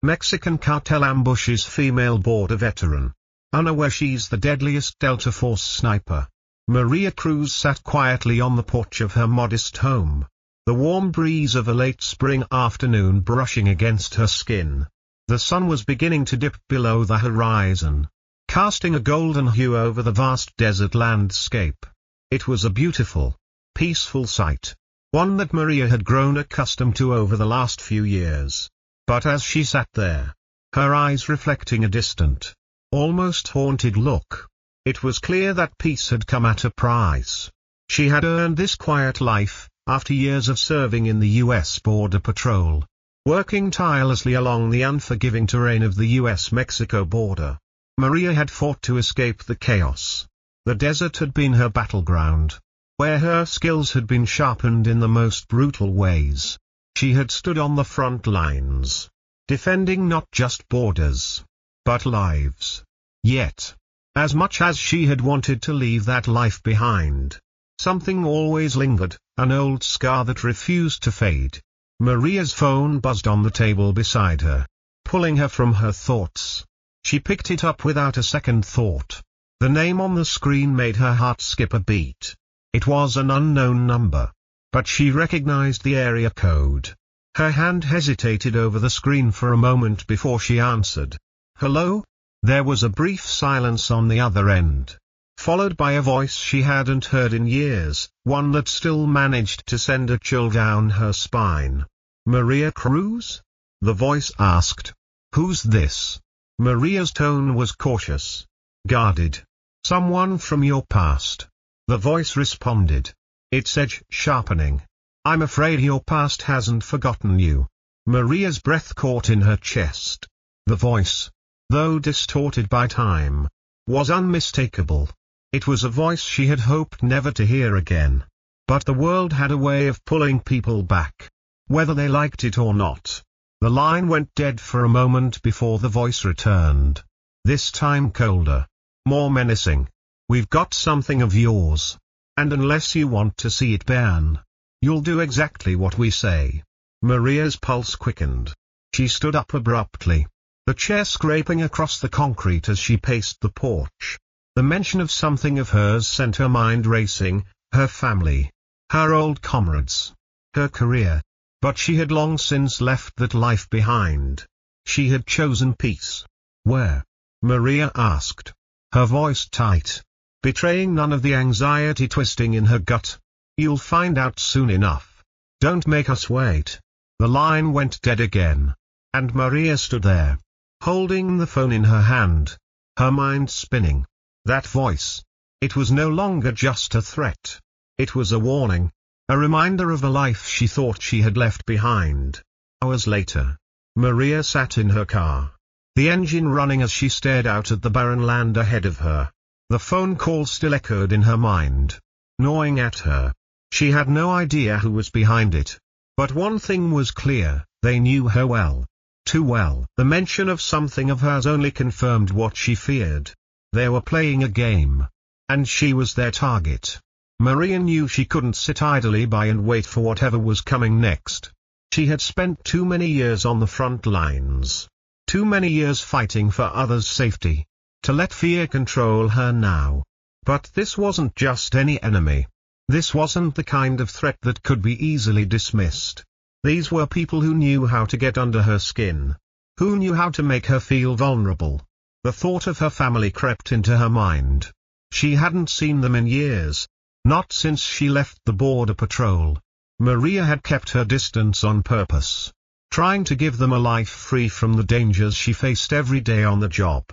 Mexican cartel ambushes female border veteran. Unaware she's the deadliest Delta Force sniper. Maria Cruz sat quietly on the porch of her modest home. The warm breeze of a late spring afternoon brushing against her skin. The sun was beginning to dip below the horizon, casting a golden hue over the vast desert landscape. It was a beautiful, peaceful sight, one that Maria had grown accustomed to over the last few years. But as she sat there, her eyes reflecting a distant, almost haunted look, it was clear that peace had come at a price. She had earned this quiet life, after years of serving in the U.S. Border Patrol, working tirelessly along the unforgiving terrain of the U.S.-Mexico border. Maria had fought to escape the chaos. The desert had been her battleground, where her skills had been sharpened in the most brutal ways. She had stood on the front lines, defending not just borders, but lives. Yet, as much as she had wanted to leave that life behind, something always lingered, an old scar that refused to fade. Maria's phone buzzed on the table beside her, pulling her from her thoughts. She picked it up without a second thought. The name on the screen made her heart skip a beat. It was an unknown number, but she recognized the area code. Her hand hesitated over the screen for a moment before she answered. "Hello?" There was a brief silence on the other end, followed by a voice she hadn't heard in years, one that still managed to send a chill down her spine. "Maria Cruz?" the voice asked. "Who's this?" Maria's tone was cautious, guarded. "Someone from your past," the voice responded, its edge sharpening. "I'm afraid your past hasn't forgotten you." Maria's breath caught in her chest. The voice, though distorted by time, was unmistakable. It was a voice she had hoped never to hear again. But the world had a way of pulling people back, whether they liked it or not. The line went dead for a moment before the voice returned. This time colder, more menacing. "We've got something of yours. And unless you want to see it burn, you'll do exactly what we say." Maria's pulse quickened. She stood up abruptly, the chair scraping across the concrete as she paced the porch. The mention of something of hers sent her mind racing, her family, her old comrades, her career. But she had long since left that life behind. She had chosen peace. "Where?" Maria asked, her voice tight, betraying none of the anxiety twisting in her gut. "You'll find out soon enough. Don't make us wait." The line went dead again, and Maria stood there, holding the phone in her hand, her mind spinning. That voice, it was no longer just a threat. It was a warning, a reminder of a life she thought she had left behind. Hours later, Maria sat in her car, the engine running as she stared out at the barren land ahead of her. The phone call still echoed in her mind, gnawing at her. She had no idea who was behind it. But one thing was clear, they knew her well. Too well. The mention of something of hers only confirmed what she feared. They were playing a game, and she was their target. Maria knew she couldn't sit idly by and wait for whatever was coming next. She had spent too many years on the front lines, too many years fighting for others' safety, to let fear control her now. But this wasn't just any enemy. This wasn't the kind of threat that could be easily dismissed. These were people who knew how to get under her skin, who knew how to make her feel vulnerable. The thought of her family crept into her mind. She hadn't seen them in years, not since she left the Border Patrol. Maria had kept her distance on purpose, trying to give them a life free from the dangers she faced every day on the job.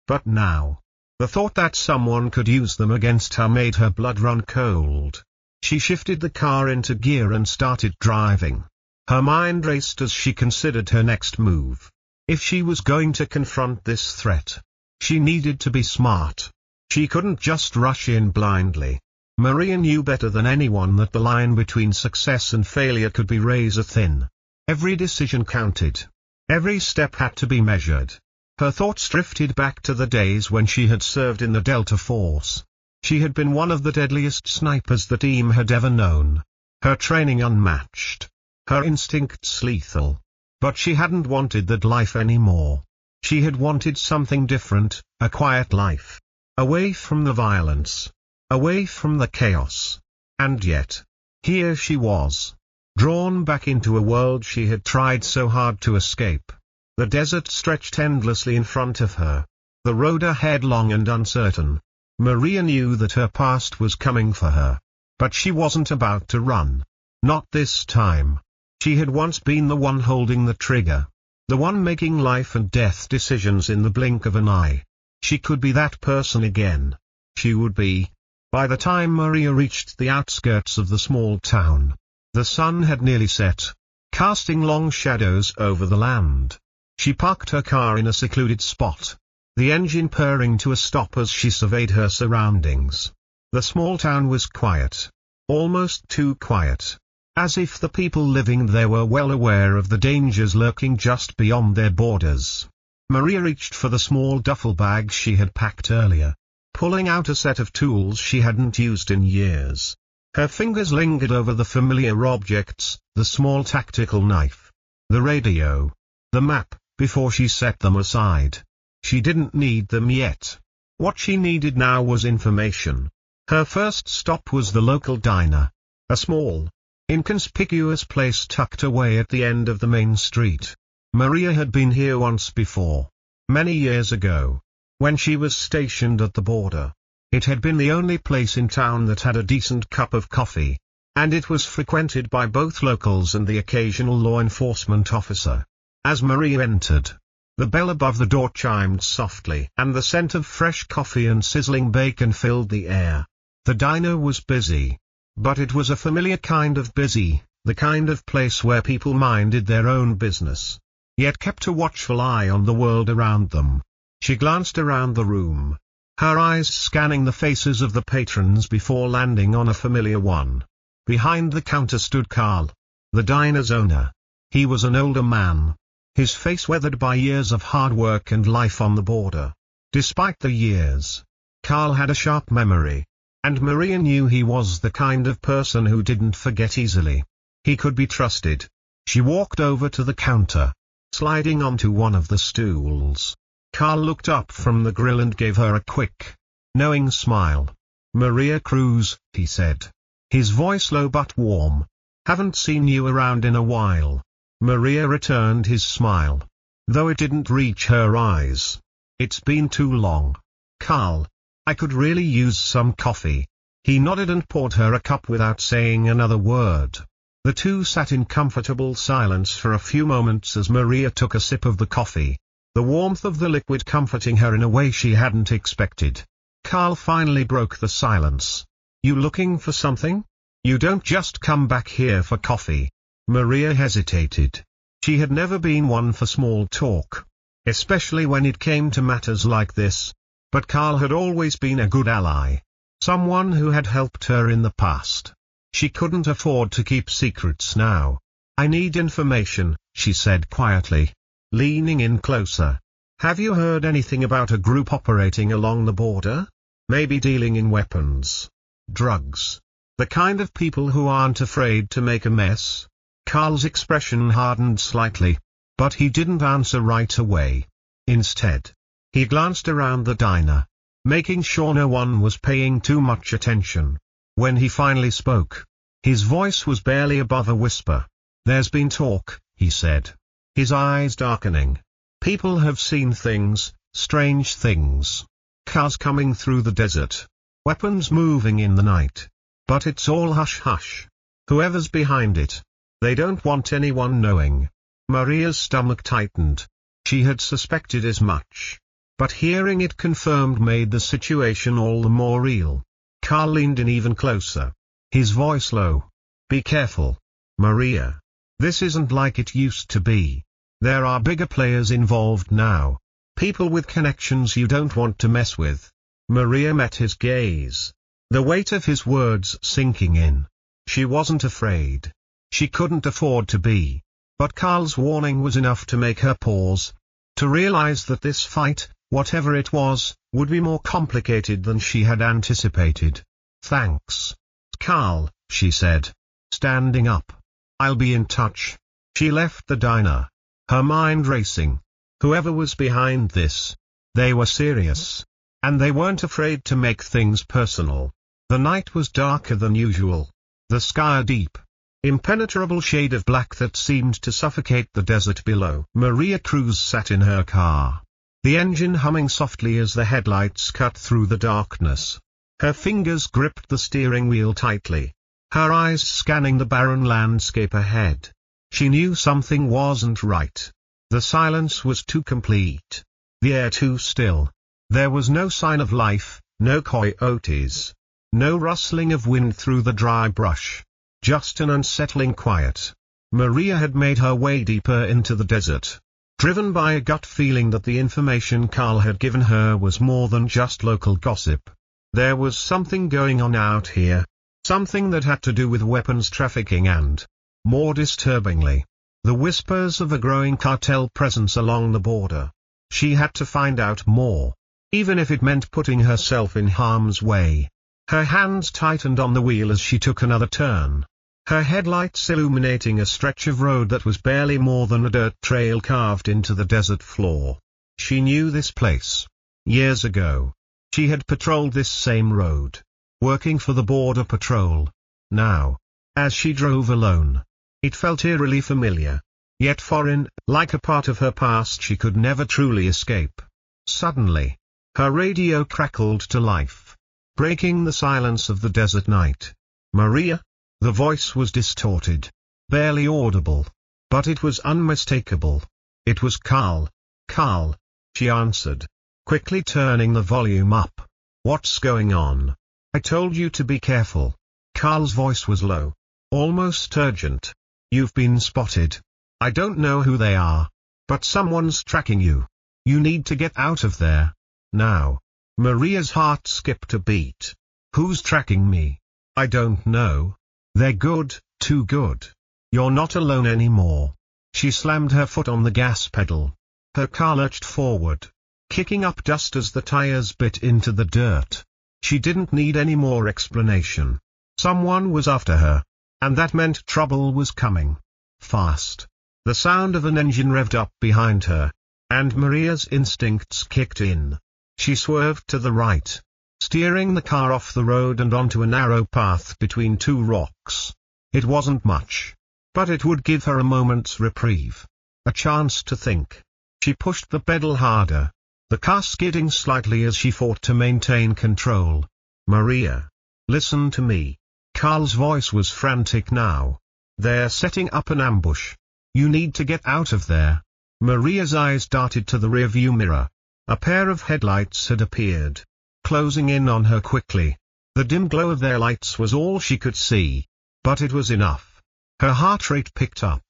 But now, the thought that someone could use them against her made her blood run cold. She shifted the car into gear and started driving. Her mind raced as she considered her next move. If she was going to confront this threat, she needed to be smart. She couldn't just rush in blindly. Maria knew better than anyone that the line between success and failure could be razor thin. Every decision counted. Every step had to be measured. Her thoughts drifted back to the days when she had served in the Delta Force. She had been one of the deadliest snipers the team had ever known. Her training unmatched. Her instincts lethal. But she hadn't wanted that life anymore. She had wanted something different, a quiet life. Away from the violence. Away from the chaos. And yet, here she was, drawn back into a world she had tried so hard to escape. The desert stretched endlessly in front of her. The road ahead long and uncertain. Maria knew that her past was coming for her. But she wasn't about to run. Not this time. She had once been the one holding the trigger. The one making life and death decisions in the blink of an eye. She could be that person again. She would be. By the time Maria reached the outskirts of the small town, the sun had nearly set, casting long shadows over the land. She parked her car in a secluded spot, the engine purring to a stop as she surveyed her surroundings. The small town was quiet. Almost too quiet. As if the people living there were well aware of the dangers lurking just beyond their borders. Maria reached for the small duffel bag she had packed earlier, pulling out a set of tools she hadn't used in years. Her fingers lingered over the familiar objects, the small tactical knife, the radio, the map, before she set them aside. She didn't need them yet. What she needed now was information. Her first stop was the local diner, a small, inconspicuous place tucked away at the end of the main street. Maria had been here once before, many years ago, when she was stationed at the border. It had been the only place in town that had a decent cup of coffee, and it was frequented by both locals and the occasional law enforcement officer. As Maria entered, the bell above the door chimed softly, and the scent of fresh coffee and sizzling bacon filled the air. The diner was busy. But it was a familiar kind of busy, the kind of place where people minded their own business, yet kept a watchful eye on the world around them. She glanced around the room, her eyes scanning the faces of the patrons before landing on a familiar one. Behind the counter stood Carl, the diner's owner. He was an older man, his face weathered by years of hard work and life on the border. Despite the years, Carl had a sharp memory. And Maria knew he was the kind of person who didn't forget easily. He could be trusted. She walked over to the counter, sliding onto one of the stools. Carl looked up from the grill and gave her a quick, knowing smile. "Maria Cruz," he said. His voice low but warm. "Haven't seen you around in a while." Maria returned his smile, though it didn't reach her eyes. "It's been too long, Carl. I could really use some coffee." He nodded and poured her a cup without saying another word. The two sat in comfortable silence for a few moments as Maria took a sip of the coffee, the warmth of the liquid comforting her in a way she hadn't expected. Carl finally broke the silence. "You looking for something? You don't just come back here for coffee." Maria hesitated. She had never been one for small talk, especially when it came to matters like this. But Carl had always been a good ally, someone who had helped her in the past. She couldn't afford to keep secrets now. "I need information," she said quietly, leaning in closer. "Have you heard anything about a group operating along the border? Maybe dealing in weapons, drugs, the kind of people who aren't afraid to make a mess?" Carl's expression hardened slightly, but he didn't answer right away. Instead, he glanced around the diner, making sure no one was paying too much attention. When he finally spoke, his voice was barely above a whisper. "There's been talk," he said, his eyes darkening. "People have seen things, strange things. Cars coming through the desert, weapons moving in the night. But it's all hush-hush. Whoever's behind it, they don't want anyone knowing." Maria's stomach tightened. She had suspected as much. But hearing it confirmed made the situation all the more real. Carl leaned in even closer, his voice low. "Be careful, Maria. This isn't like it used to be. There are bigger players involved now. People with connections you don't want to mess with." Maria met his gaze, the weight of his words sinking in. She wasn't afraid. She couldn't afford to be. But Carl's warning was enough to make her pause, to realize that this fight, whatever it was, would be more complicated than she had anticipated. "Thanks, Carl," she said, standing up. "I'll be in touch." She left the diner, her mind racing. Whoever was behind this, they were serious. And they weren't afraid to make things personal. The night was darker than usual. The sky a deep, impenetrable shade of black that seemed to suffocate the desert below. Maria Cruz sat in her car, the engine humming softly as the headlights cut through the darkness. Her fingers gripped the steering wheel tightly, her eyes scanning the barren landscape ahead. She knew something wasn't right. The silence was too complete, the air too still. There was no sign of life, no coyotes, no rustling of wind through the dry brush. Just an unsettling quiet. Maria had made her way deeper into the desert, driven by a gut feeling that the information Carl had given her was more than just local gossip. There was something going on out here, something that had to do with weapons trafficking and, more disturbingly, the whispers of a growing cartel presence along the border. She had to find out more, even if it meant putting herself in harm's way. Her hands tightened on the wheel as she took another turn, her headlights illuminating a stretch of road that was barely more than a dirt trail carved into the desert floor. She knew this place. Years ago, she had patrolled this same road, working for the Border Patrol. Now, as she drove alone, it felt eerily familiar, yet foreign, like a part of her past she could never truly escape. Suddenly, her radio crackled to life, breaking the silence of the desert night. Maria? The voice was distorted, barely audible, but it was unmistakable. It was Carl. Carl, she answered, quickly turning the volume up. What's going on? I told you to be careful. Carl's voice was low, almost urgent. You've been spotted. I don't know who they are, but someone's tracking you. You need to get out of there. Now. Maria's heart skipped a beat. Who's tracking me? I don't know. They're good, too good. You're not alone anymore. She slammed her foot on the gas pedal. Her car lurched forward, kicking up dust as the tires bit into the dirt. She didn't need any more explanation. Someone was after her, and that meant trouble was coming. Fast. The sound of an engine revved up behind her, and Maria's instincts kicked in. She swerved to the right, steering the car off the road and onto a narrow path between two rocks. It wasn't much, but it would give her a moment's reprieve, a chance to think. She pushed the pedal harder, the car skidding slightly as she fought to maintain control. Maria, listen to me. Carl's voice was frantic now. They're setting up an ambush. You need to get out of there. Maria's eyes darted to the rearview mirror. A pair of headlights had appeared, closing in on her quickly. The dim glow of their lights was all she could see, but it was enough. Her heart rate picked up.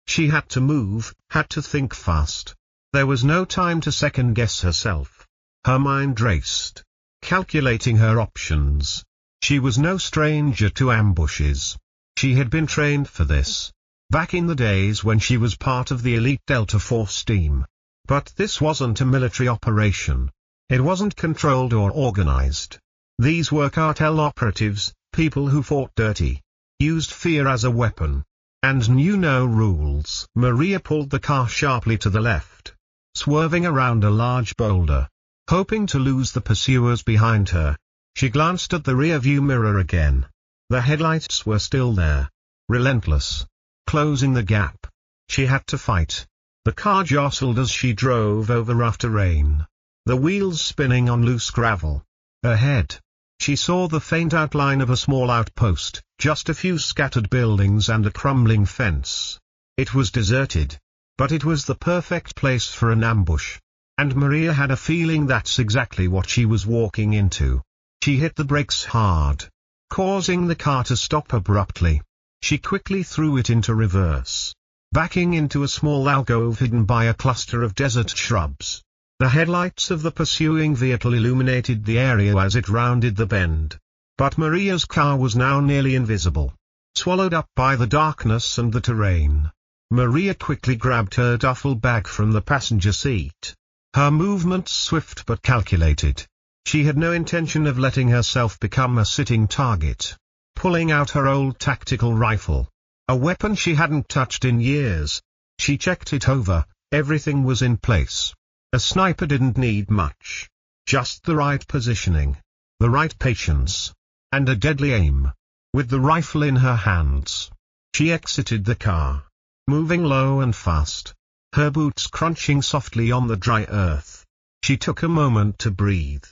She had to move, had to think fast. There was no time to second-guess herself. Her mind raced, calculating her options. She was no stranger to ambushes. She had been trained for this, back in the days when she was part of the elite Delta Force team. But this wasn't a military operation. It wasn't controlled or organized. These were cartel operatives, people who fought dirty, used fear as a weapon, and knew no rules. Maria pulled the car sharply to the left, swerving around a large boulder, hoping to lose the pursuers behind her. She glanced at the rearview mirror again. The headlights were still there, relentless, closing the gap. She had to fight. The car jostled as she drove over rough terrain, the wheels spinning on loose gravel. Ahead, she saw the faint outline of a small outpost, just a few scattered buildings and a crumbling fence. It was deserted, but it was the perfect place for an ambush. And Maria had a feeling that's exactly what she was walking into. She hit the brakes hard, causing the car to stop abruptly. She quickly threw it into reverse, backing into a small alcove hidden by a cluster of desert shrubs. The headlights of the pursuing vehicle illuminated the area as it rounded the bend. But Maria's car was now nearly invisible, swallowed up by the darkness and the terrain. Maria quickly grabbed her duffel bag from the passenger seat. Her movements swift but calculated. She had no intention of letting herself become a sitting target. Pulling out her old tactical rifle, a weapon she hadn't touched in years, She checked it over, everything was in place. A sniper didn't need much. Just the right positioning, the right patience, and a deadly aim. With the rifle in her hands, she exited the car, moving low and fast, her boots crunching softly on the dry earth. She took a moment to breathe,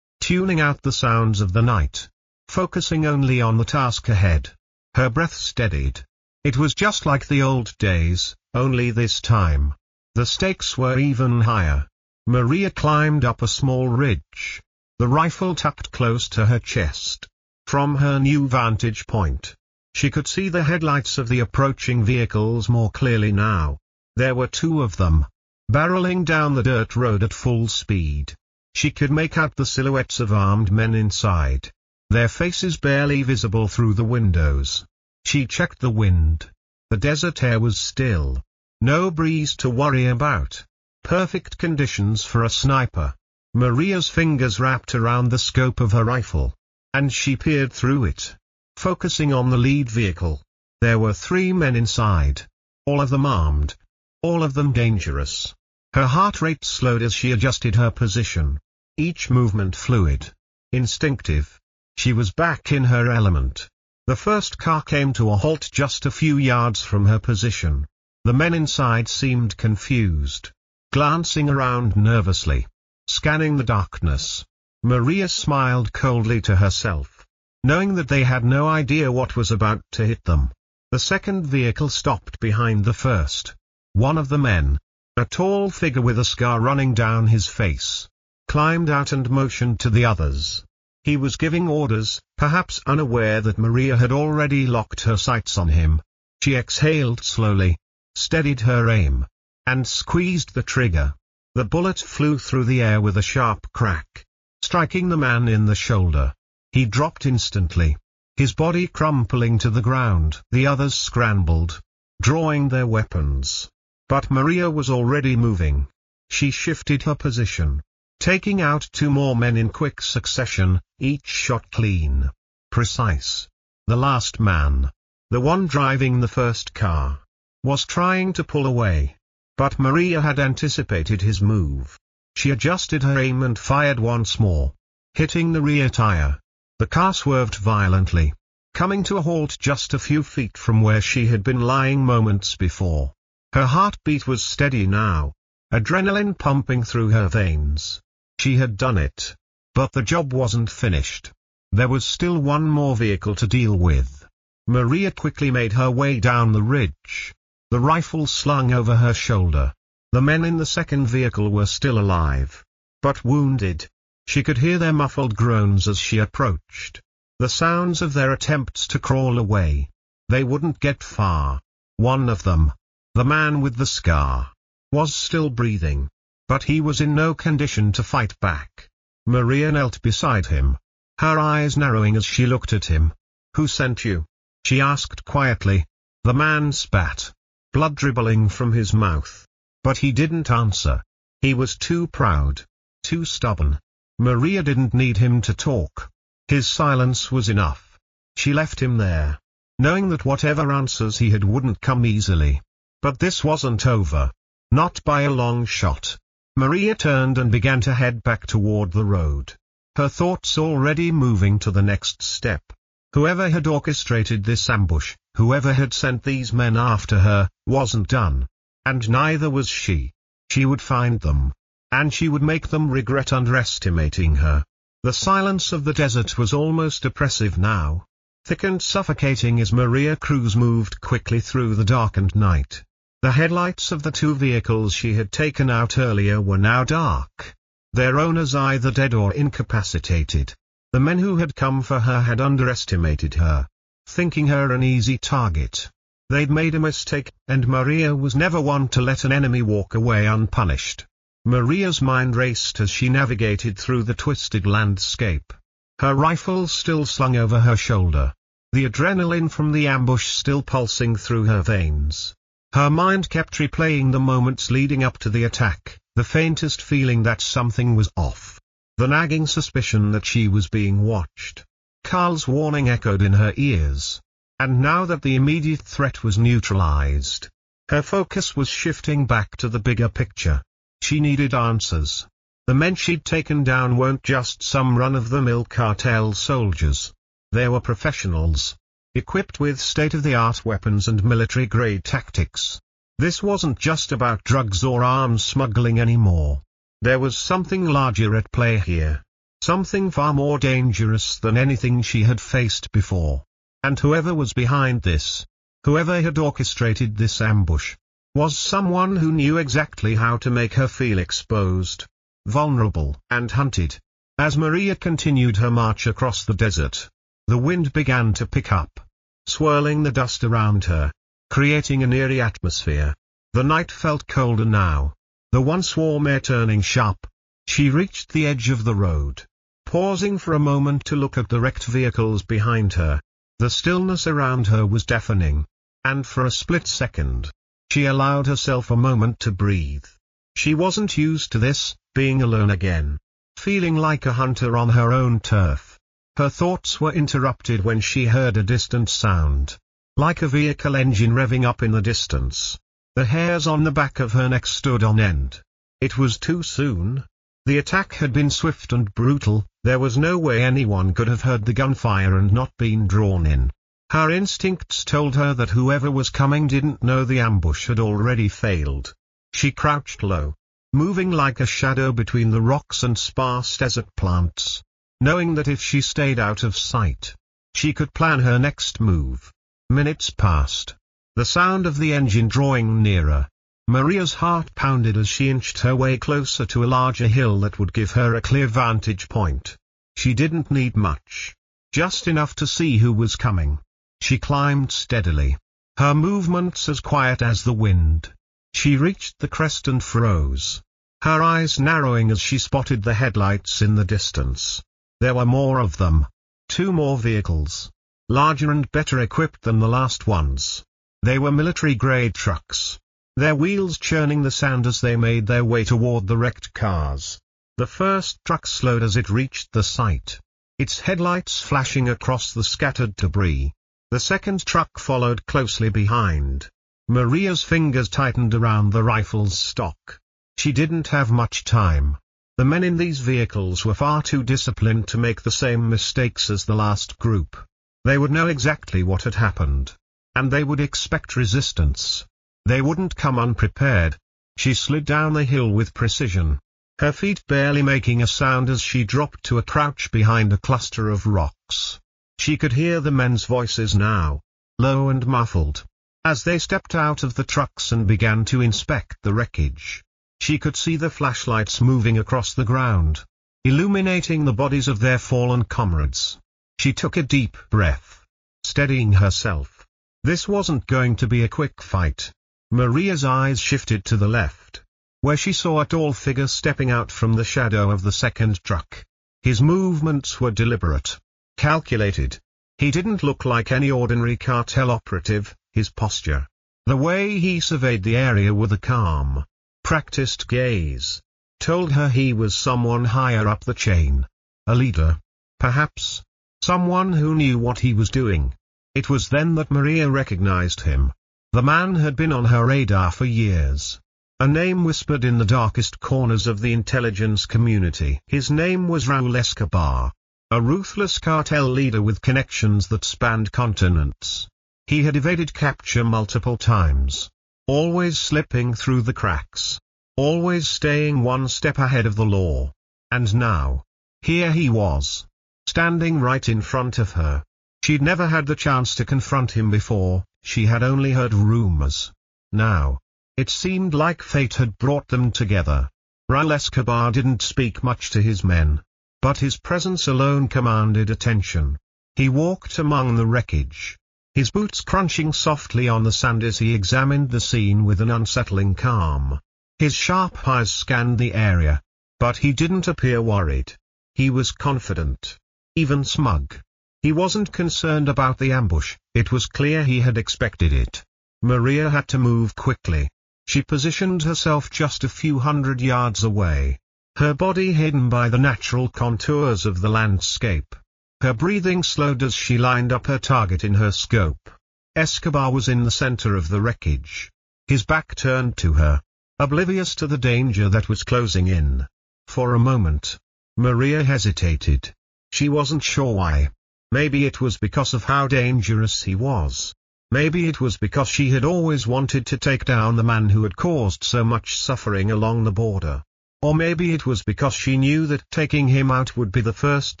tuning out the sounds of the night, focusing only on the task ahead. Her breath steadied. It was just like the old days, only this time, the stakes were even higher. Maria climbed up a small ridge, the rifle tucked close to her chest. From her new vantage point, she could see the headlights of the approaching vehicles more clearly now. There were two of them, barreling down the dirt road at full speed. She could make out the silhouettes of armed men inside, their faces barely visible through the windows. She checked the wind. The desert air was still. No breeze to worry about. Perfect conditions for a sniper. Maria's fingers wrapped around the scope of her rifle, and she peered through it, focusing on the lead vehicle. There were 3 men inside, all of them armed, all of them dangerous. Her heart rate slowed as she adjusted her position. Each movement fluid, instinctive. She was back in her element. The first car came to a halt just a few yards from her position. The men inside seemed confused, glancing around nervously, scanning the darkness. Maria smiled coldly to herself, knowing that they had no idea what was about to hit them. The second vehicle stopped behind the first. One of the men, a tall figure with a scar running down his face, climbed out and motioned to the others. He was giving orders, perhaps unaware that Maria had already locked her sights on him. She exhaled slowly, steadied her aim, and squeezed the trigger. The bullet flew through the air with a sharp crack, striking the man in the shoulder. He dropped instantly, his body crumpling to the ground. The others scrambled, drawing their weapons. But Maria was already moving. She shifted her position, taking out 2 more men in quick succession, each shot clean, precise. The last man, the one driving the first car, was trying to pull away. But Maria had anticipated his move. She adjusted her aim and fired once more, hitting the rear tire. The car swerved violently, coming to a halt just a few feet from where she had been lying moments before. Her heartbeat was steady now, adrenaline pumping through her veins. She had done it. But the job wasn't finished. There was still one more vehicle to deal with. Maria quickly made her way down the ridge, the rifle slung over her shoulder. The men in the second vehicle were still alive, but wounded. She could hear their muffled groans as she approached, the sounds of their attempts to crawl away. They wouldn't get far. One of them, the man with the scar, was still breathing, but he was in no condition to fight back. Maria knelt beside him, her eyes narrowing as she looked at him. "Who sent you?" she asked quietly. The man spat, blood dribbling from his mouth. But he didn't answer. He was too proud, too stubborn. Maria didn't need him to talk. His silence was enough. She left him there, knowing that whatever answers he had wouldn't come easily. But this wasn't over. Not by a long shot. Maria turned and began to head back toward the road, her thoughts already moving to the next step. Whoever had orchestrated this ambush, whoever had sent these men after her, wasn't done. And neither was she. She would find them, and she would make them regret underestimating her. The silence of the desert was almost oppressive now, thick and suffocating as Maria Cruz moved quickly through the darkened night. The headlights of the 2 vehicles she had taken out earlier were now dark, their owners either dead or incapacitated. The men who had come for her had underestimated her, thinking her an easy target. They'd made a mistake, and Maria was never one to let an enemy walk away unpunished. Maria's mind raced as she navigated through the twisted landscape, her rifle still slung over her shoulder, the adrenaline from the ambush still pulsing through her veins. Her mind kept replaying the moments leading up to the attack, the faintest feeling that something was off, the nagging suspicion that she was being watched. Carl's warning echoed in her ears. And now that the immediate threat was neutralized, Her focus was shifting back to the bigger picture. She needed answers. The men she'd taken down weren't just some run-of-the-mill cartel soldiers. They were professionals, equipped with state-of-the-art weapons and military-grade tactics. This wasn't just about drugs or arms smuggling anymore. There was something larger at play here. Something far more dangerous than anything she had faced before. And whoever was behind this, whoever had orchestrated this ambush, was someone who knew exactly how to make her feel exposed, vulnerable, and hunted. As Maria continued her march across the desert, the wind began to pick up, swirling the dust around her, creating an eerie atmosphere. The night felt colder now, the once warm air turning sharp. She reached the edge of the road, pausing for a moment to look at the wrecked vehicles behind her. The stillness around her was deafening, and for a split second, she allowed herself a moment to breathe. She wasn't used to this, being alone again, feeling like a hunter on her own turf. Her thoughts were interrupted when she heard a distant sound, like a vehicle engine revving up in the distance. The hairs on the back of her neck stood on end. It was too soon. The attack had been swift and brutal. There was no way anyone could have heard the gunfire and not been drawn in. Her instincts told her that whoever was coming didn't know the ambush had already failed. She crouched low, moving like a shadow between the rocks and sparse desert plants, knowing that if she stayed out of sight, she could plan her next move. Minutes passed. The sound of the engine drawing nearer. Maria's heart pounded as she inched her way closer to a larger hill that would give her a clear vantage point. She didn't need much, just enough to see who was coming. She climbed steadily, her movements as quiet as the wind. She reached the crest and froze, her eyes narrowing as she spotted the headlights in the distance. There were more of them. 2 more vehicles, larger and better equipped than the last ones. They were military-grade trucks, their wheels churning the sand as they made their way toward the wrecked cars. The first truck slowed as it reached the site, its headlights flashing across the scattered debris. The second truck followed closely behind. Maria's fingers tightened around the rifle's stock. She didn't have much time. The men in these vehicles were far too disciplined to make the same mistakes as the last group. They would know exactly what had happened, and they would expect resistance. They wouldn't come unprepared. She slid down the hill with precision, her feet barely making a sound as she dropped to a crouch behind a cluster of rocks. She could hear the men's voices now, low and muffled, as they stepped out of the trucks and began to inspect the wreckage. She could see the flashlights moving across the ground, illuminating the bodies of their fallen comrades. She took a deep breath, steadying herself. This wasn't going to be a quick fight. Maria's eyes shifted to the left, where she saw a tall figure stepping out from the shadow of the second truck. His movements were deliberate, calculated. He didn't look like any ordinary cartel operative. His posture, the way he surveyed the area with a calm, practiced gaze, told her he was someone higher up the chain. A leader, perhaps. Someone who knew what he was doing. It was then that Maria recognized him. The man had been on her radar for years. A name whispered in the darkest corners of the intelligence community. His name was Raul Escobar, a ruthless cartel leader with connections that spanned continents. He had evaded capture multiple times, always slipping through the cracks, always staying one step ahead of the law. And now, here he was, standing right in front of her. She'd never had the chance to confront him before, she had only heard rumors. Now, it seemed like fate had brought them together. Raul Escobar didn't speak much to his men, but his presence alone commanded attention. He walked among the wreckage, his boots crunching softly on the sand as he examined the scene with an unsettling calm. His sharp eyes scanned the area, but he didn't appear worried. He was confident, even smug. He wasn't concerned about the ambush. It was clear he had expected it. Maria had to move quickly. She positioned herself just a few hundred yards away, her body hidden by the natural contours of the landscape. Her breathing slowed as she lined up her target in her scope. Escobar was in the center of the wreckage, his back turned to her, oblivious to the danger that was closing in. For a moment, Maria hesitated. She wasn't sure why. Maybe it was because of how dangerous he was. Maybe it was because she had always wanted to take down the man who had caused so much suffering along the border. Or maybe it was because she knew that taking him out would be the first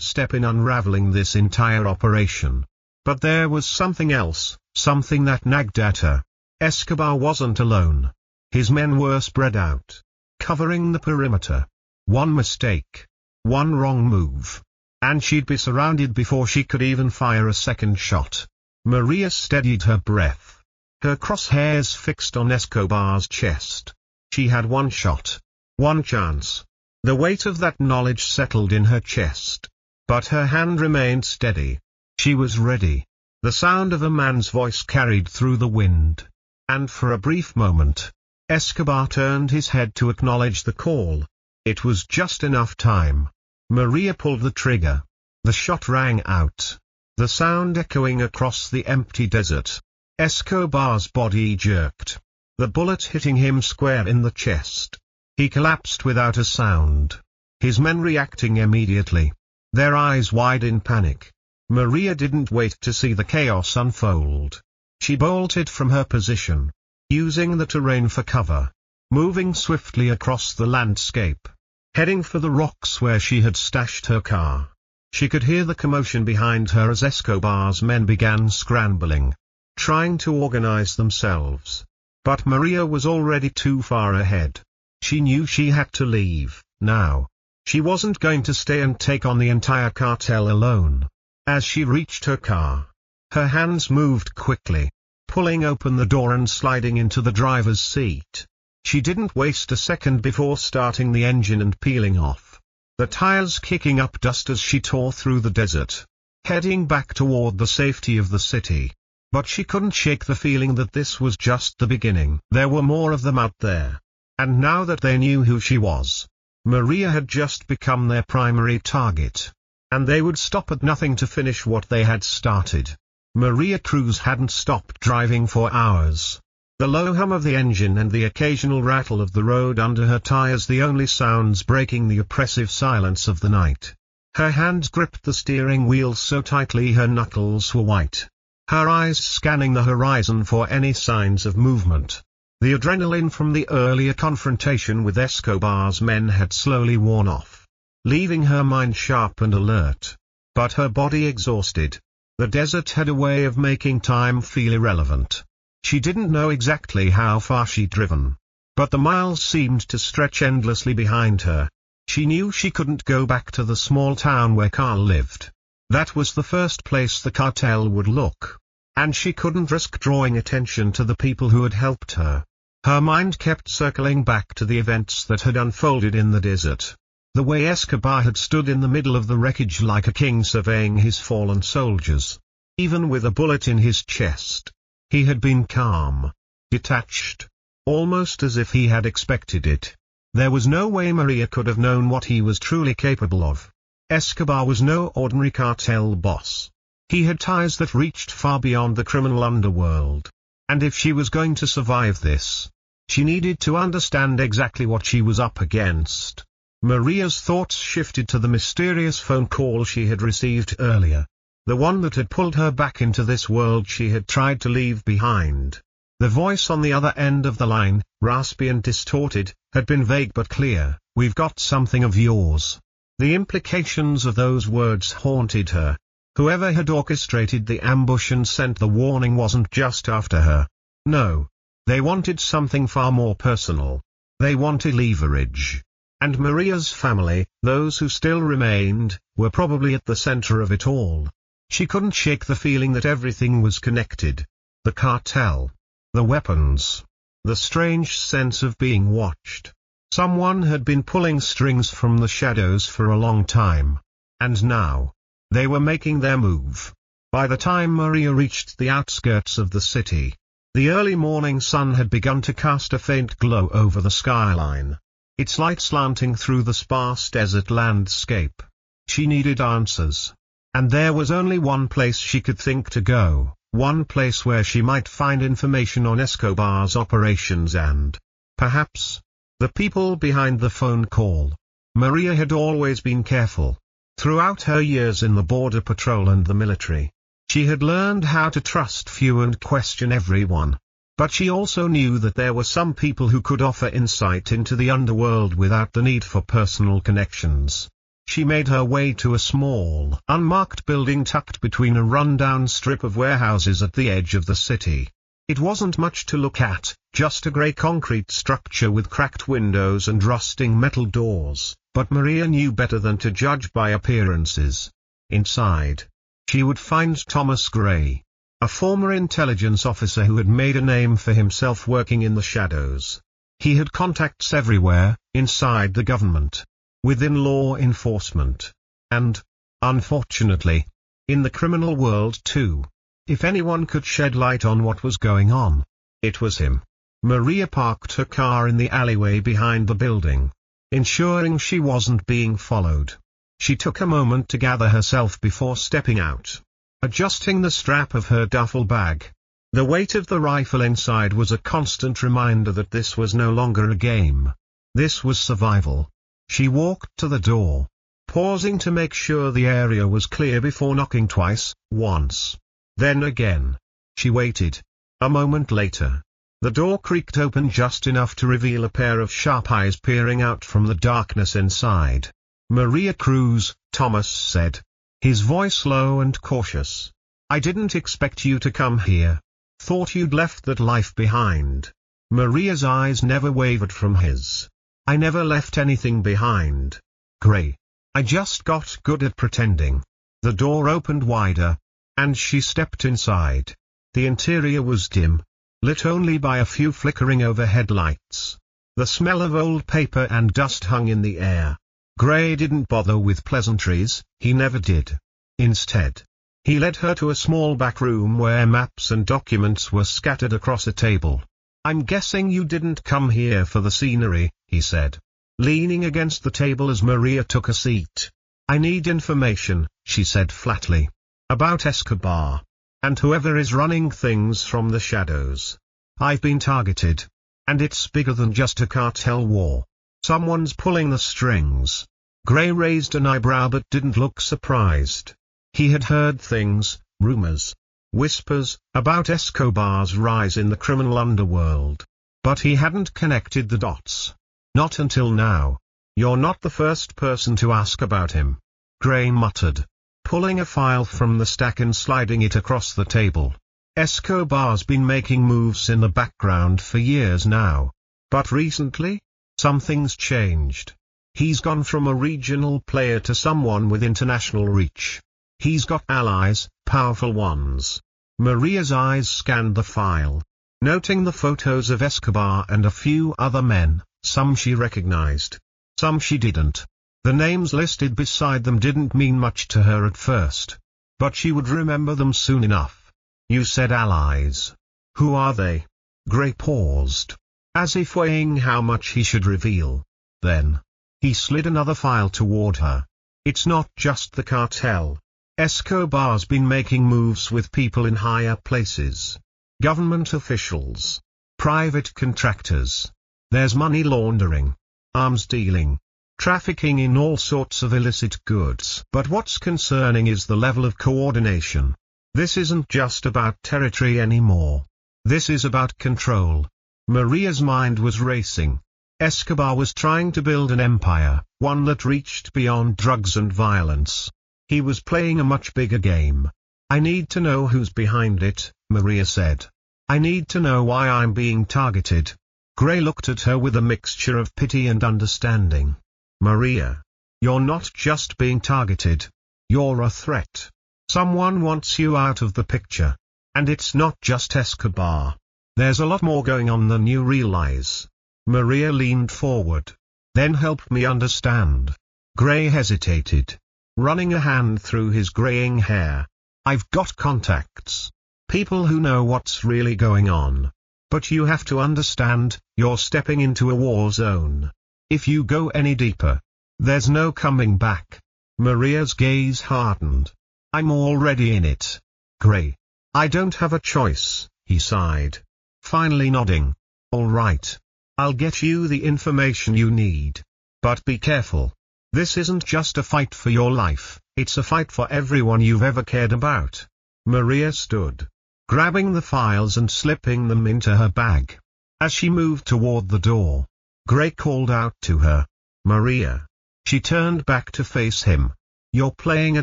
step in unraveling this entire operation. But there was something else, something that nagged at her. Escobar wasn't alone. His men were spread out, covering the perimeter. One mistake, one wrong move, and she'd be surrounded before she could even fire a second shot. Maria steadied her breath, her crosshairs fixed on Escobar's chest. She had one shot. One chance. The weight of that knowledge settled in her chest. But her hand remained steady. She was ready. The sound of a man's voice carried through the wind. And for a brief moment, Escobar turned his head to acknowledge the call. It was just enough time. Maria pulled the trigger. The shot rang out, the sound echoing across the empty desert. Escobar's body jerked, the bullet hitting him square in the chest. He collapsed without a sound, his men reacting immediately, their eyes wide in panic. Maria didn't wait to see the chaos unfold. She bolted from her position, using the terrain for cover, moving swiftly across the landscape, heading for the rocks where she had stashed her car. She could hear the commotion behind her as Escobar's men began scrambling, trying to organize themselves. But Maria was already too far ahead. She knew she had to leave, now. She wasn't going to stay and take on the entire cartel alone. As she reached her car, her hands moved quickly, pulling open the door and sliding into the driver's seat. She didn't waste a second before starting the engine and peeling off, the tires kicking up dust as she tore through the desert, heading back toward the safety of the city. But she couldn't shake the feeling that this was just the beginning. There were more of them out there. And now that they knew who she was, Maria had just become their primary target. And they would stop at nothing to finish what they had started. Maria Cruz hadn't stopped driving for hours. The low hum of the engine and the occasional rattle of the road under her tires, the only sounds breaking the oppressive silence of the night. Her hands gripped the steering wheel so tightly her knuckles were white, her eyes scanning the horizon for any signs of movement. The adrenaline from the earlier confrontation with Escobar's men had slowly worn off, leaving her mind sharp and alert, but her body exhausted. The desert had a way of making time feel irrelevant. She didn't know exactly how far she'd driven, but the miles seemed to stretch endlessly behind her. She knew she couldn't go back to the small town where Carl lived. That was the first place the cartel would look. And she couldn't risk drawing attention to the people who had helped her. Her mind kept circling back to the events that had unfolded in the desert. The way Escobar had stood in the middle of the wreckage like a king surveying his fallen soldiers. Even with a bullet in his chest, he had been calm, detached, almost as if he had expected it. There was no way Maria could have known what he was truly capable of. Escobar was no ordinary cartel boss. He had ties that reached far beyond the criminal underworld. And if she was going to survive this, she needed to understand exactly what she was up against. Maria's thoughts shifted to the mysterious phone call she had received earlier. The one that had pulled her back into this world she had tried to leave behind. The voice on the other end of the line, raspy and distorted, had been vague but clear. "We've got something of yours." The implications of those words haunted her. Whoever had orchestrated the ambush and sent the warning wasn't just after her. No. They wanted something far more personal. They wanted leverage. And Maria's family, those who still remained, were probably at the center of it all. She couldn't shake the feeling that everything was connected. The cartel, the weapons, the strange sense of being watched. Someone had been pulling strings from the shadows for a long time. And now, they were making their move. By the time Maria reached the outskirts of the city, the early morning sun had begun to cast a faint glow over the skyline, its light slanting through the sparse desert landscape. She needed answers. And there was only one place she could think to go, one place where she might find information on Escobar's operations and, perhaps, the people behind the phone call. Maria had always been careful. Throughout her years in the Border Patrol and the military, she had learned how to trust few and question everyone. But she also knew that there were some people who could offer insight into the underworld without the need for personal connections. She made her way to a small, unmarked building tucked between a rundown strip of warehouses at the edge of the city. It wasn't much to look at, just a grey concrete structure with cracked windows and rusting metal doors, but Maria knew better than to judge by appearances. Inside, she would find Thomas Gray, a former intelligence officer who had made a name for himself working in the shadows. He had contacts everywhere, inside the government, within law enforcement, and, unfortunately, in the criminal world too. If anyone could shed light on what was going on, it was him. Maria parked her car in the alleyway behind the building, ensuring she wasn't being followed. She took a moment to gather herself before stepping out, adjusting the strap of her duffel bag. The weight of the rifle inside was a constant reminder that this was no longer a game. This was survival. She walked to the door, pausing to make sure the area was clear before knocking twice, once. Then again. She waited. A moment later, the door creaked open just enough to reveal a pair of sharp eyes peering out from the darkness inside. "Maria Cruz," Thomas said, his voice low and cautious. "I didn't expect you to come here. Thought you'd left that life behind." Maria's eyes never wavered from his. "I never left anything behind, Gray. I just got good at pretending." The door opened wider, and she stepped inside. The interior was dim, lit only by a few flickering overhead lights. The smell of old paper and dust hung in the air. Gray didn't bother with pleasantries, he never did. Instead, he led her to a small back room where maps and documents were scattered across a table. "I'm guessing you didn't come here for the scenery," he said, leaning against the table as Maria took a seat. "I need information," she said flatly, "about Escobar, and whoever is running things from the shadows. I've been targeted, and it's bigger than just a cartel war. Someone's pulling the strings." Gray raised an eyebrow but didn't look surprised. He had heard things, rumors, whispers, about Escobar's rise in the criminal underworld. But he hadn't connected the dots. Not until now. "You're not the first person to ask about him," Gray muttered, pulling a file from the stack and sliding it across the table. "Escobar's been making moves in the background for years now. But recently, something's changed. He's gone from a regional player to someone with international reach. He's got allies, powerful ones." Maria's eyes scanned the file, noting the photos of Escobar and a few other men, some she recognized, some she didn't. The names listed beside them didn't mean much to her at first, but she would remember them soon enough. "You said allies. Who are they?" Gray paused, as if weighing how much he should reveal. Then, he slid another file toward her. "It's not just the cartel. Escobar's been making moves with people in higher places. Government officials. Private contractors. There's money laundering. Arms dealing. Trafficking in all sorts of illicit goods. But what's concerning is the level of coordination. This isn't just about territory anymore. This is about control." Maria's mind was racing. Escobar was trying to build an empire, one that reached beyond drugs and violence. He was playing a much bigger game. "I need to know who's behind it," Maria said. "I need to know why I'm being targeted." Gray looked at her with a mixture of pity and understanding. "Maria, you're not just being targeted. You're a threat. Someone wants you out of the picture. And it's not just Escobar. There's a lot more going on than you realize." Maria leaned forward. "Then help me understand." Gray hesitated, running a hand through his graying hair. "I've got contacts. People who know what's really going on. But you have to understand, you're stepping into a war zone. If you go any deeper, there's no coming back." Maria's gaze hardened. "I'm already in it, Gray. I don't have a choice, he sighed. Finally nodding. All right. I'll get you the information you need. But be careful. This isn't just a fight for your life, it's a fight for everyone you've ever cared about. Maria stood, grabbing the files and slipping them into her bag. As she moved toward the door, Gray called out to her. Maria. She turned back to face him. You're playing a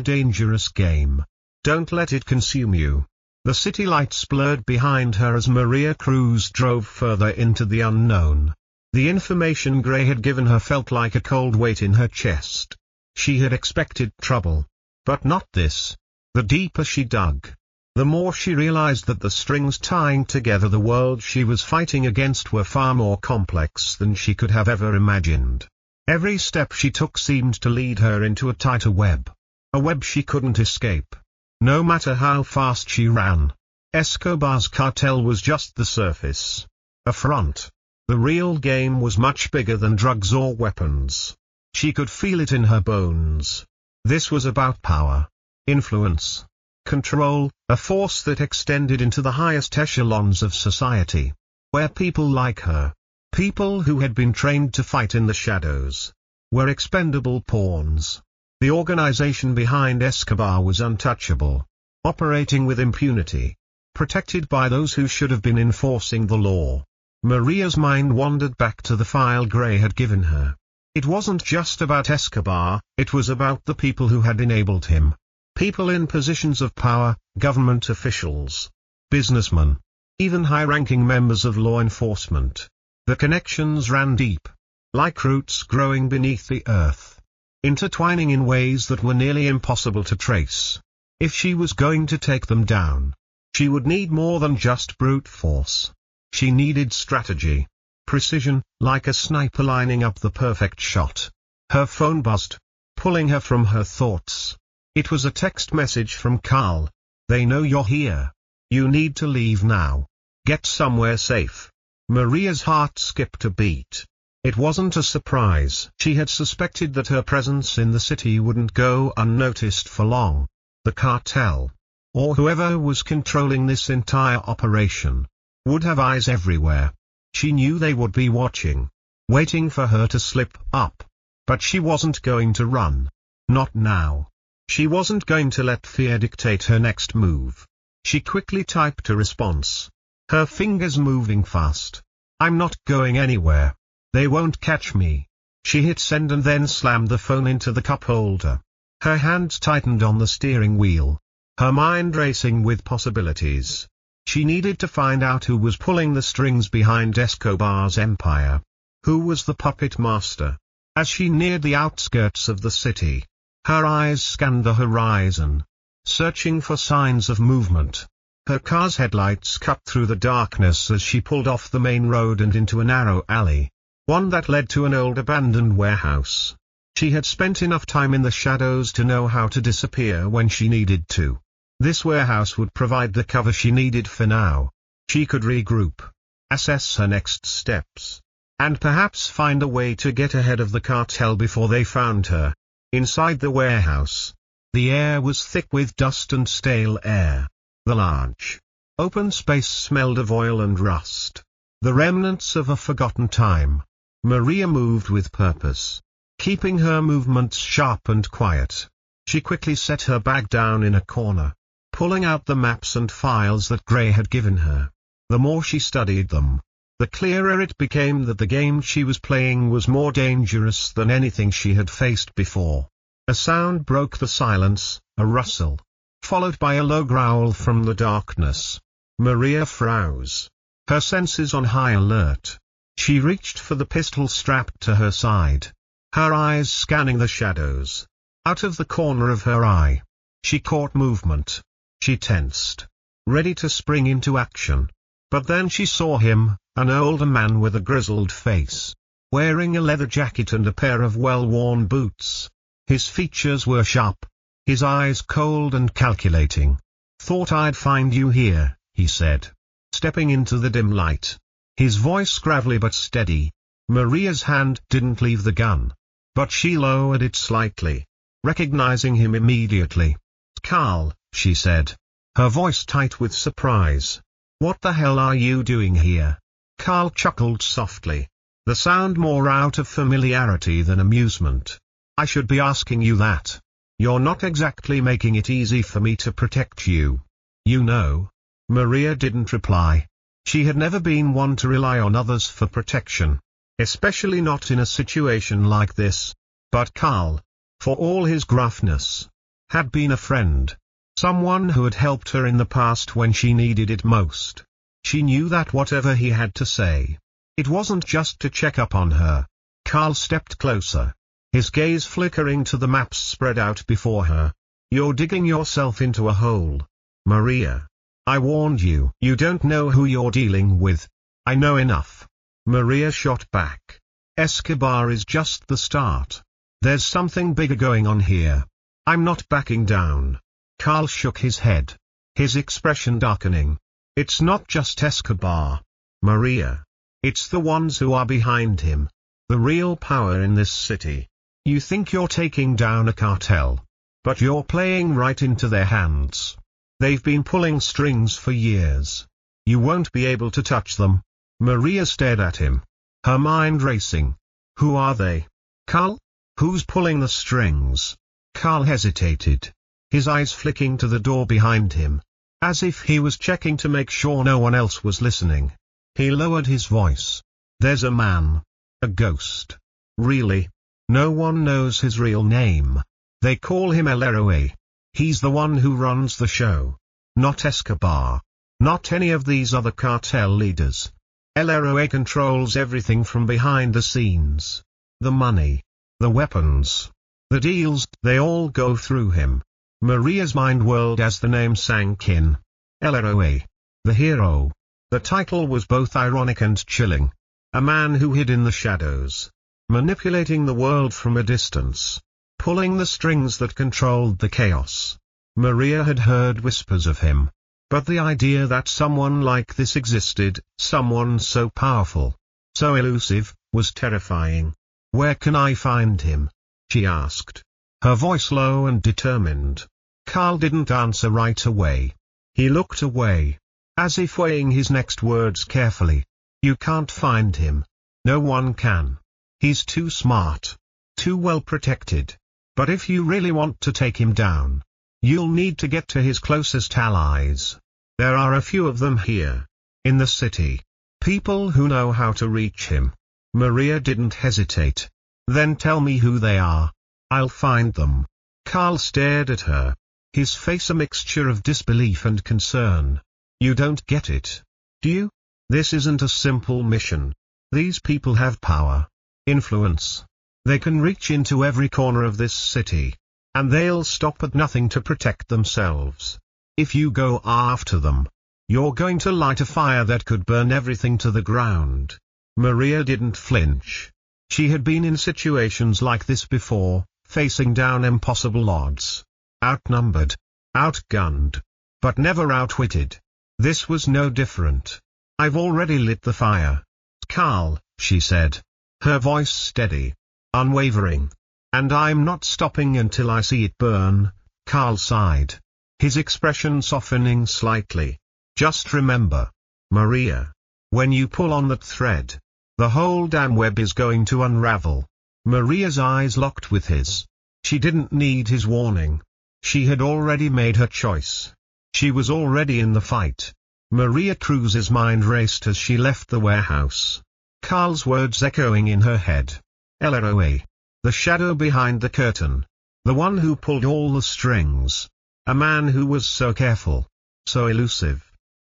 dangerous game. Don't let it consume you. The city lights blurred behind her as Maria Cruz drove further into the unknown. The information Gray had given her felt like a cold weight in her chest. She had expected trouble. But not this. The deeper she dug, the more she realized that the strings tying together the world she was fighting against were far more complex than she could have ever imagined. Every step she took seemed to lead her into a tighter web. A web she couldn't escape. No matter how fast she ran. Escobar's cartel was just the surface. A front. The real game was much bigger than drugs or weapons. She could feel it in her bones. This was about power, influence, control, a force that extended into the highest echelons of society. Where people like her, people who had been trained to fight in the shadows, were expendable pawns. The organization behind Escobar was untouchable, operating with impunity, protected by those who should have been enforcing the law. Maria's mind wandered back to the file Gray had given her. It wasn't just about Escobar, it was about the people who had enabled him. People in positions of power, government officials, businessmen, even high-ranking members of law enforcement. The connections ran deep, like roots growing beneath the earth, intertwining in ways that were nearly impossible to trace. If she was going to take them down, she would need more than just brute force. She needed strategy, precision, like a sniper lining up the perfect shot. Her phone buzzed, pulling her from her thoughts. It was a text message from Carl. They know you're here. You need to leave now. Get somewhere safe. Maria's heart skipped a beat. It wasn't a surprise. She had suspected that her presence in the city wouldn't go unnoticed for long. The cartel, or whoever was controlling this entire operation, would have eyes everywhere. She knew they would be watching, waiting for her to slip up. But she wasn't going to run. Not now. She wasn't going to let fear dictate her next move. She quickly typed a response, her fingers moving fast. I'm not going anywhere. They won't catch me. She hit send and then slammed the phone into the cup holder. Her hands tightened on the steering wheel, her mind racing with possibilities. She needed to find out who was pulling the strings behind Escobar's empire. Who was the puppet master? As she neared the outskirts of the city, her eyes scanned the horizon, searching for signs of movement. Her car's headlights cut through the darkness as she pulled off the main road and into a narrow alley, one that led to an old abandoned warehouse. She had spent enough time in the shadows to know how to disappear when she needed to. This warehouse would provide the cover she needed for now. She could regroup, assess her next steps, and perhaps find a way to get ahead of the cartel before they found her. Inside the warehouse, the air was thick with dust and stale air. The large, open space smelled of oil and rust, the remnants of a forgotten time. Maria moved with purpose, keeping her movements sharp and quiet. She quickly set her bag down in a corner, pulling out the maps and files that Gray had given her. The more she studied them, the clearer it became that the game she was playing was more dangerous than anything she had faced before. A sound broke the silence, a rustle, followed by a low growl from the darkness. Maria froze, her senses on high alert. She reached for the pistol strapped to her side, her eyes scanning the shadows. Out of the corner of her eye, she caught movement. She tensed, ready to spring into action. But then she saw him, an older man with a grizzled face, wearing a leather jacket and a pair of well-worn boots. His features were sharp, his eyes cold and calculating. "Thought I'd find you here," he said, stepping into the dim light. His voice gravelly but steady. Maria's hand didn't leave the gun, but she lowered it slightly, recognizing him immediately. "Carl," she said. her voice tight with surprise. "What the hell are you doing here?" Carl chuckled softly, the sound more out of familiarity than amusement. "I should be asking you that. You're not exactly making it easy for me to protect you. You know." Maria didn't reply. She had never been one to rely on others for protection, especially not in a situation like this. But Carl, for all his gruffness, had been a friend. Someone who had helped her in the past when she needed it most. She knew that whatever he had to say, it wasn't just to check up on her. Carl stepped closer, his gaze flickering to the maps spread out before her. "You're digging yourself into a hole, Maria. I warned you. You don't know who you're dealing with." "I know enough." Maria shot back. "Escobar is just the start. There's something bigger going on here. I'm not backing down." Carl shook his head, his expression darkening. "It's not just Escobar, Maria. It's the ones who are behind him. The real power in this city. You think you're taking down a cartel, but you're playing right into their hands. They've been pulling strings for years. You won't be able to touch them." Maria stared at him, her mind racing. "Who are they, Carl? Who's pulling the strings?" Carl hesitated, his eyes flicking to the door behind him, as if he was checking to make sure no one else was listening. He lowered his voice. "There's a man. A ghost. Really? No one knows his real name. They call him El Héroe. He's the one who runs the show. Not Escobar. Not any of these other cartel leaders. El Héroe controls everything from behind the scenes. The money, the weapons, the deals, they all go through him." Maria's mind whirled as the name sank in. El Héroe, the hero. The title was both ironic and chilling. A man who hid in the shadows, manipulating the world from a distance, pulling the strings that controlled the chaos. Maria had heard whispers of him, but the idea that someone like this existed, someone so powerful, so elusive, was terrifying. "Where can I find him?" she asked, her voice low and determined. Carl didn't answer right away. He looked away, as if weighing his next words carefully. "You can't find him. No one can. He's too smart, too well protected. But if you really want to take him down, you'll need to get to his closest allies. There are a few of them here, in the city. People who know how to reach him." Maria didn't hesitate. "Then tell me who they are. I'll find them." Carl stared at her, his face a mixture of disbelief and concern. "You don't get it, do you? This isn't a simple mission. These people have power, influence. They can reach into every corner of this city, and they'll stop at nothing to protect themselves. If you go after them, you're going to light a fire that could burn everything to the ground." Maria didn't flinch. She had been in situations like this before, facing down impossible odds. Outnumbered, outgunned, but never outwitted. This was no different. "I've already lit the fire, Carl," she said, her voice steady, unwavering. "And I'm not stopping until I see it burn." Carl sighed, his expression softening slightly. "Just remember, Maria, when you pull on that thread, the whole damn web is going to unravel." Maria's eyes locked with his. She didn't need his warning. She had already made her choice. She was already in the fight. Maria Cruz's mind raced as she left the warehouse, Carl's words echoing in her head. El Héroe, the shadow behind the curtain, the one who pulled all the strings, a man who was so careful, so elusive,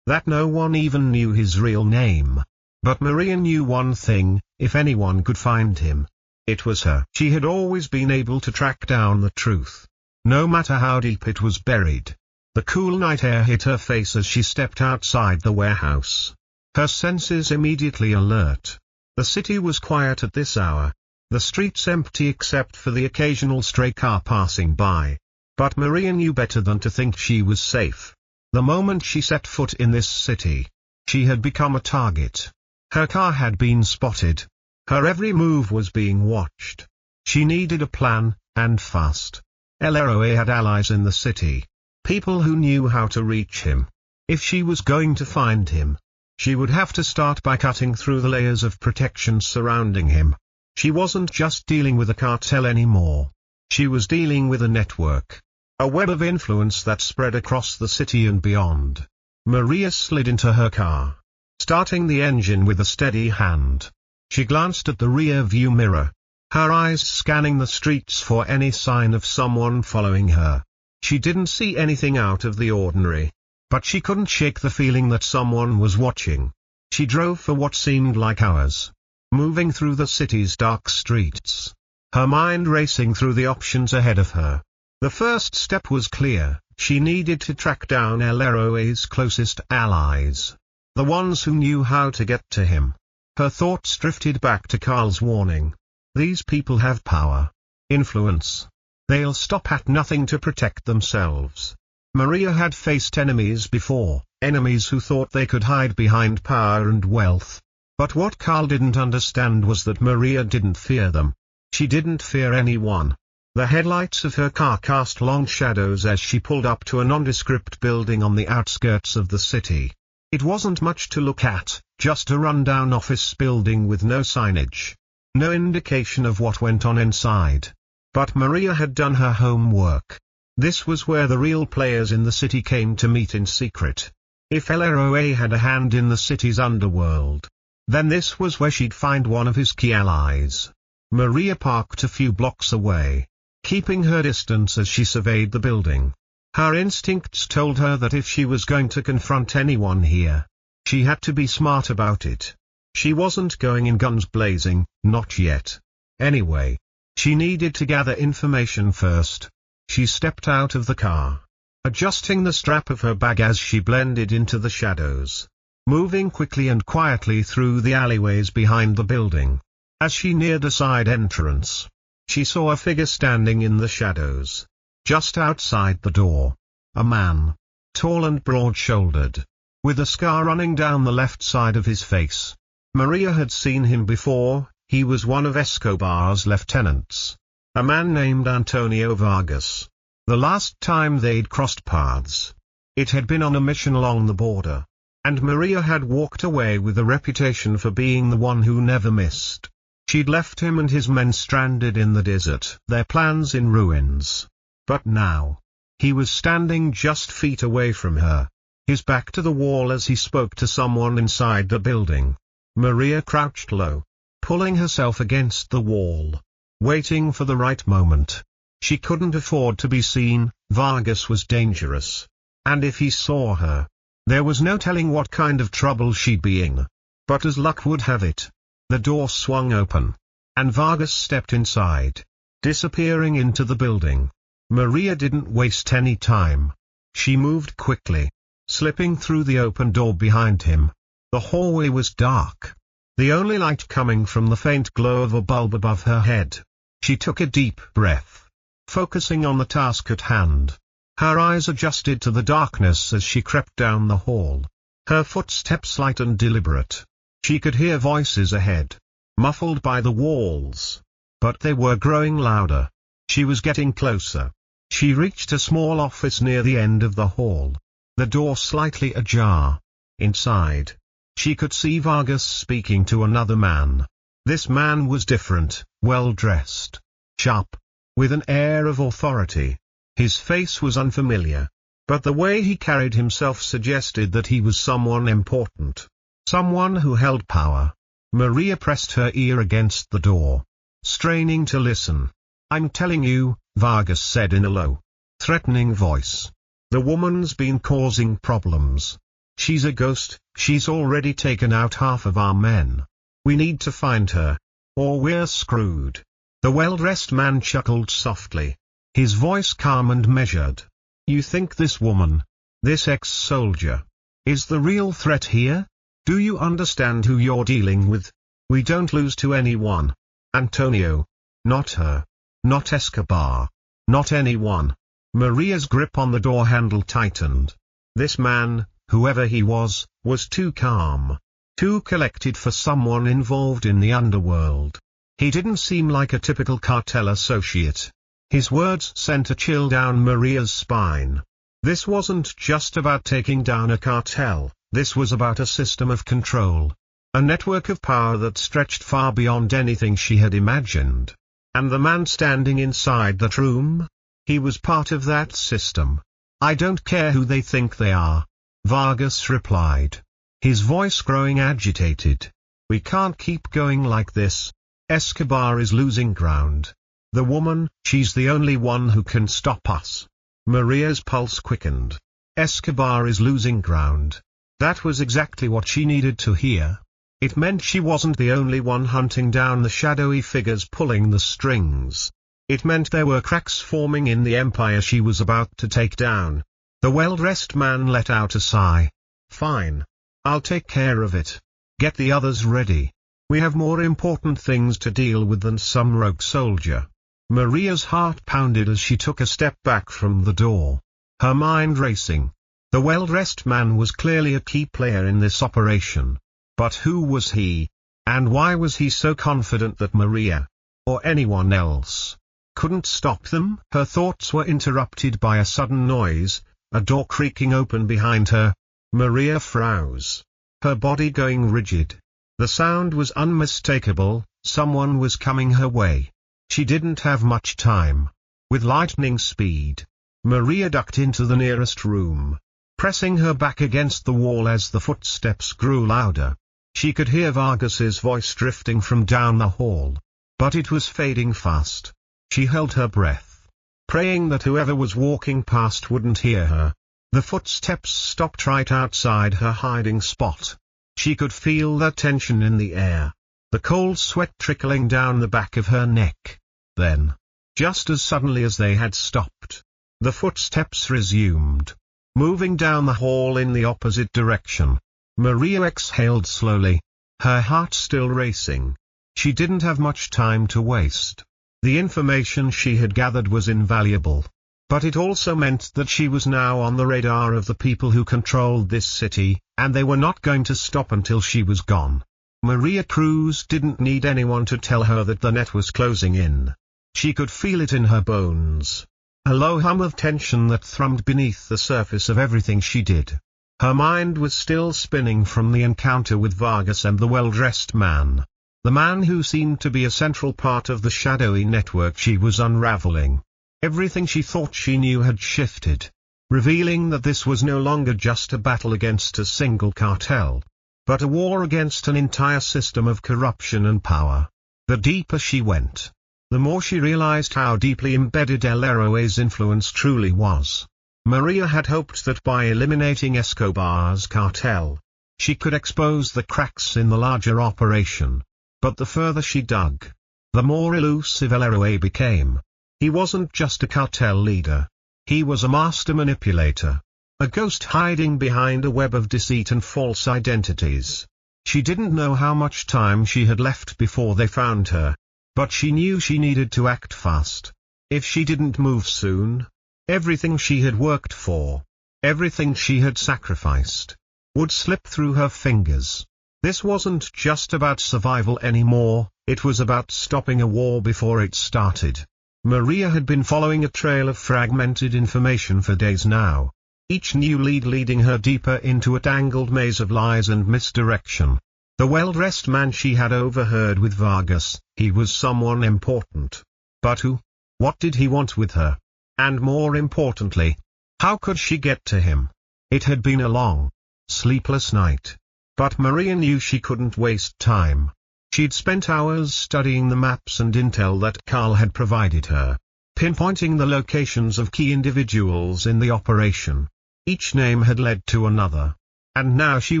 that no one even knew his real name. But Maria knew one thing: if anyone could find him, it was her. She had always been able to track down the truth, no matter how deep it was buried. The cool night air hit her face as she stepped outside the warehouse, her senses immediately alert. The city was quiet at this hour, the streets empty except for the occasional stray car passing by. But Maria knew better than to think she was safe. The moment she set foot in this city, she had become a target. Her car had been spotted. Her every move was being watched. She needed a plan, and fast. El Héroe had allies in the city. People who knew how to reach him. If she was going to find him, she would have to start by cutting through the layers of protection surrounding him. She wasn't just dealing with a cartel anymore. She was dealing with a network. A web of influence that spread across the city and beyond. Maria slid into her car, starting the engine with a steady hand. She glanced at the rear-view mirror, her eyes scanning the streets for any sign of someone following her. She didn't see anything out of the ordinary, but she couldn't shake the feeling that someone was watching. She drove for what seemed like hours, moving through the city's dark streets, her mind racing through the options ahead of her. The first step was clear: she needed to track down LROA's closest allies, the ones who knew how to get to him. Her thoughts drifted back to Carl's warning. These people have power, influence. They'll stop at nothing to protect themselves. Maria had faced enemies before, enemies who thought they could hide behind power and wealth. But what Carl didn't understand was that Maria didn't fear them. She didn't fear anyone. The headlights of her car cast long shadows as she pulled up to a nondescript building on the outskirts of the city. It wasn't much to look at, just a rundown office building with no signage, no indication of what went on inside. But Maria had done her homework. This was where the real players in the city came to meet in secret. If LROA had a hand in the city's underworld, then this was where she'd find one of his key allies. Maria parked a few blocks away, keeping her distance as she surveyed the building. Her instincts told her that if she was going to confront anyone here, she had to be smart about it. She wasn't going in guns blazing, not yet. Anyway, she needed to gather information first. She stepped out of the car, adjusting the strap of her bag as she blended into the shadows, moving quickly and quietly through the alleyways behind the building. As she neared a side entrance, she saw a figure standing in the shadows, just outside the door. A man, tall and broad-shouldered, with a scar running down the left side of his face. Maria had seen him before. He was one of Escobar's lieutenants, a man named Antonio Vargas. The last time they'd crossed paths, it had been on a mission along the border, and Maria had walked away with a reputation for being the one who never missed. She'd left him and his men stranded in the desert, their plans in ruins. But now, he was standing just feet away from her, his back to the wall as he spoke to someone inside the building. Maria crouched low, pulling herself against the wall, waiting for the right moment. She couldn't afford to be seen. Vargas was dangerous, and if he saw her, there was no telling what kind of trouble she'd be in. But as luck would have it, the door swung open, and Vargas stepped inside, disappearing into the building. Maria didn't waste any time. She moved quickly, slipping through the open door behind him. The hallway was dark, the only light coming from the faint glow of a bulb above her head. She took a deep breath, focusing on the task at hand. Her eyes adjusted to the darkness as she crept down the hall, her footsteps light and deliberate. She could hear voices ahead, muffled by the walls, but they were growing louder. She was getting closer. She reached a small office near the end of the hall, the door slightly ajar. Inside, she could see Vargas speaking to another man. This man was different, well-dressed, sharp, with an air of authority. His face was unfamiliar, but the way he carried himself suggested that he was someone important, someone who held power. Maria pressed her ear against the door, straining to listen. "I'm telling you," Vargas said in a low, threatening voice. "The woman's been causing problems. She's a ghost. She's already taken out half of our men. We need to find her, or we're screwed." The well-dressed man chuckled softly, his voice calm and measured. "You think this woman, this ex-soldier, is the real threat here? Do you understand who you're dealing with? We don't lose to anyone. Antonio. Not her. Not Escobar. Not anyone." Maria's grip on the door handle tightened. This man, whoever he was too calm, too collected for someone involved in the underworld. He didn't seem like a typical cartel associate. His words sent a chill down Maria's spine. This wasn't just about taking down a cartel, this was about a system of control. A network of power that stretched far beyond anything she had imagined. And the man standing inside that room? He was part of that system. I don't care who they think they are, Vargas replied, his voice growing agitated. We can't keep going like this. Escobar is losing ground. The woman, she's the only one who can stop us. Maria's pulse quickened. Escobar is losing ground. That was exactly what she needed to hear. It meant she wasn't the only one hunting down the shadowy figures pulling the strings. It meant there were cracks forming in the empire she was about to take down. The well-dressed man let out a sigh. Fine. I'll take care of it. Get the others ready. We have more important things to deal with than some rogue soldier. Maria's heart pounded as she took a step back from the door. Her mind racing. The well-dressed man was clearly a key player in this operation. But who was he? And why was he so confident that Maria, or anyone else, couldn't stop them? Her thoughts were interrupted by a sudden noise, a door creaking open behind her. Maria froze, her body going rigid. The sound was unmistakable, someone was coming her way. She didn't have much time. With lightning speed, Maria ducked into the nearest room, pressing her back against the wall as the footsteps grew louder. She could hear Vargas's voice drifting from down the hall. But it was fading fast. She held her breath, praying that whoever was walking past wouldn't hear her. The footsteps stopped right outside her hiding spot. She could feel the tension in the air, the cold sweat trickling down the back of her neck. Then, just as suddenly as they had stopped, the footsteps resumed, moving down the hall in the opposite direction. Maria exhaled slowly, her heart still racing. She didn't have much time to waste. The information she had gathered was invaluable. But it also meant that she was now on the radar of the people who controlled this city, and they were not going to stop until she was gone. Maria Cruz didn't need anyone to tell her that the net was closing in. She could feel it in her bones. A low hum of tension that thrummed beneath the surface of everything she did. Her mind was still spinning from the encounter with Vargas and the well-dressed man. The man who seemed to be a central part of the shadowy network she was unraveling. Everything she thought she knew had shifted, revealing that this was no longer just a battle against a single cartel, but a war against an entire system of corruption and power. The deeper she went, the more she realized how deeply embedded El Héroe's influence truly was. Maria had hoped that by eliminating Escobar's cartel, she could expose the cracks in the larger operation. But the further she dug, the more elusive El Héroe became. He wasn't just a cartel leader. He was a master manipulator. A ghost hiding behind a web of deceit and false identities. She didn't know how much time she had left before they found her. But she knew she needed to act fast. If she didn't move soon, everything she had worked for, everything she had sacrificed, would slip through her fingers. This wasn't just about survival anymore, it was about stopping a war before it started. Maria had been following a trail of fragmented information for days now. Each new lead leading her deeper into a tangled maze of lies and misdirection. The well-dressed man she had overheard with Vargas, he was someone important. But who? What did he want with her? And more importantly, how could she get to him? It had been a long, sleepless night. But Maria knew she couldn't waste time. She'd spent hours studying the maps and intel that Carl had provided her, pinpointing the locations of key individuals in the operation. Each name had led to another. And now she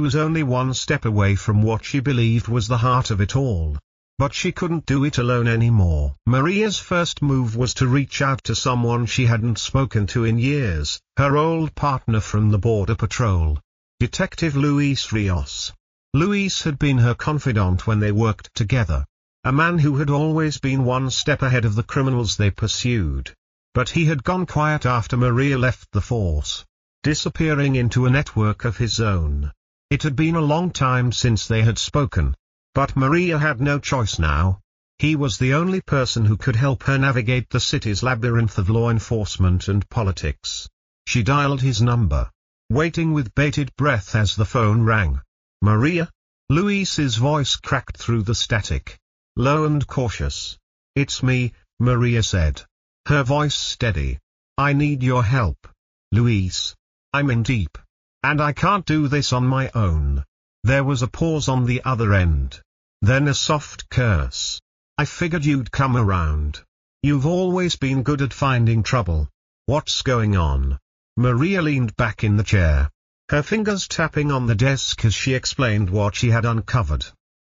was only one step away from what she believed was the heart of it all. But she couldn't do it alone anymore. Maria's first move was to reach out to someone she hadn't spoken to in years, her old partner from the Border Patrol. Detective Luis Rios. Luis had been her confidant when they worked together. A man who had always been one step ahead of the criminals they pursued. But he had gone quiet after Maria left the force, disappearing into a network of his own. It had been a long time since they had spoken. But Maria had no choice now. He was the only person who could help her navigate the city's labyrinth of law enforcement and politics. She dialed his number, waiting with bated breath as the phone rang. "Maria?" Luis's voice cracked through the static, low and cautious. "It's me," Maria said, her voice steady. "I need your help, Luis. I'm in deep, and I can't do this on my own." There was a pause on the other end. Then a soft curse. "I figured you'd come around. You've always been good at finding trouble. What's going on?" Maria leaned back in the chair, her fingers tapping on the desk as she explained what she had uncovered.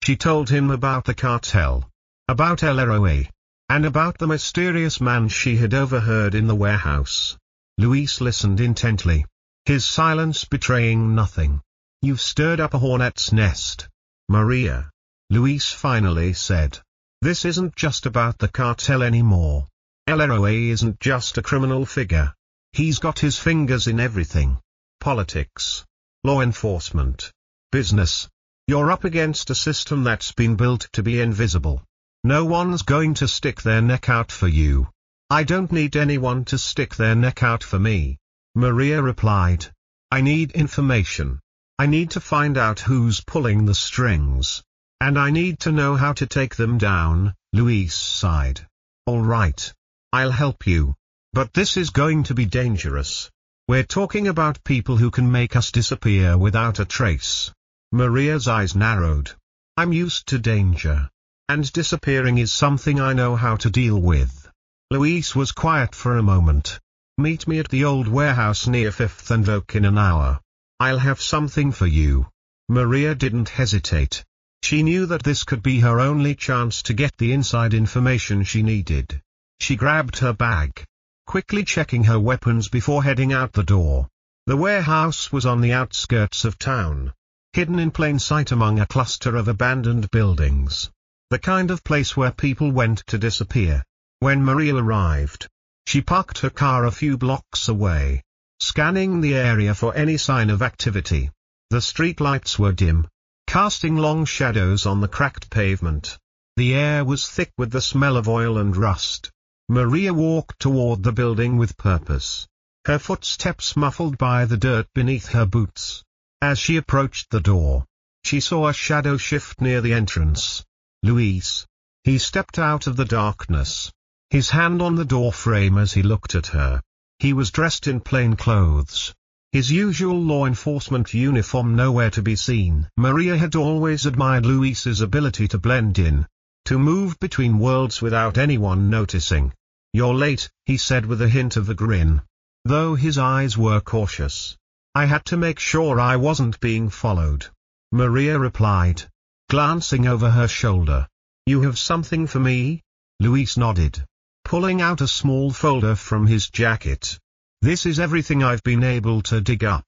She told him about the cartel, about LROA, and about the mysterious man she had overheard in the warehouse. Luis listened intently, his silence betraying nothing. "You've stirred up a hornet's nest, Maria," Luis finally said. "This isn't just about the cartel anymore. LROA isn't just a criminal figure. He's got his fingers in everything. Politics, law enforcement, business. You're up against a system that's been built to be invisible. No one's going to stick their neck out for you. I don't need anyone to stick their neck out for me," Maria replied. "I need information. I need to find out who's pulling the strings. And I need to know how to take them down," Luis sighed. "All right. I'll help you. But this is going to be dangerous. We're talking about people who can make us disappear without a trace." Maria's eyes narrowed. "I'm used to danger. And disappearing is something I know how to deal with." Luis was quiet for a moment. "Meet me at the old warehouse near 5th and Oak in an hour. I'll have something for you." Maria didn't hesitate. She knew that this could be her only chance to get the inside information she needed. She grabbed her bag, quickly checking her weapons before heading out the door. The warehouse was on the outskirts of town, hidden in plain sight among a cluster of abandoned buildings. The kind of place where people went to disappear. When Maria arrived, she parked her car a few blocks away, scanning the area for any sign of activity. The streetlights were dim, casting long shadows on the cracked pavement. The air was thick with the smell of oil and rust. Maria walked toward the building with purpose, her footsteps muffled by the dirt beneath her boots. As she approached the door, she saw a shadow shift near the entrance. Luis. He stepped out of the darkness, his hand on the door frame as he looked at her. He was dressed in plain clothes, his usual law enforcement uniform nowhere to be seen. Maria had always admired Luis's ability to blend in, to move between worlds without anyone noticing. "You're late," he said with a hint of a grin, though his eyes were cautious. "I had to make sure I wasn't being followed," Maria replied, glancing over her shoulder. "You have something for me?" Luis nodded, pulling out a small folder from his jacket. "This is everything I've been able to dig up.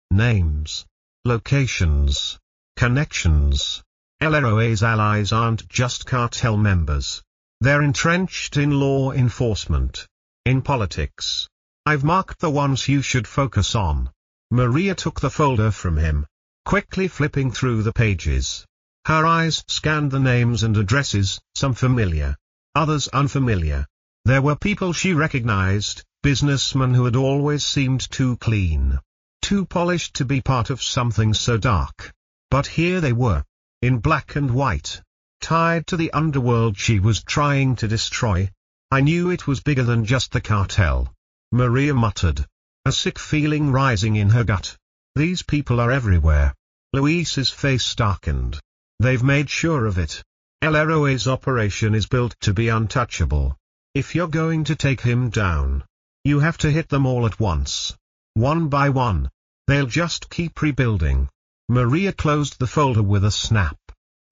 Names, locations, connections. LROA's allies aren't just cartel members. They're entrenched in law enforcement, in politics. I've marked the ones you should focus on." Maria took the folder from him, quickly flipping through the pages. Her eyes scanned the names and addresses, some familiar, others unfamiliar. There were people she recognized, businessmen who had always seemed too clean, too polished to be part of something so dark. But here they were, in black and white, tied to the underworld she was trying to destroy. "I knew it was bigger than just the cartel," Maria muttered, a sick feeling rising in her gut. "These people are everywhere." Luis's face darkened. "They've made sure of it. LROA's operation is built to be untouchable. If you're going to take him down, you have to hit them all at once. One by one. They'll just keep rebuilding." Maria closed the folder with a snap.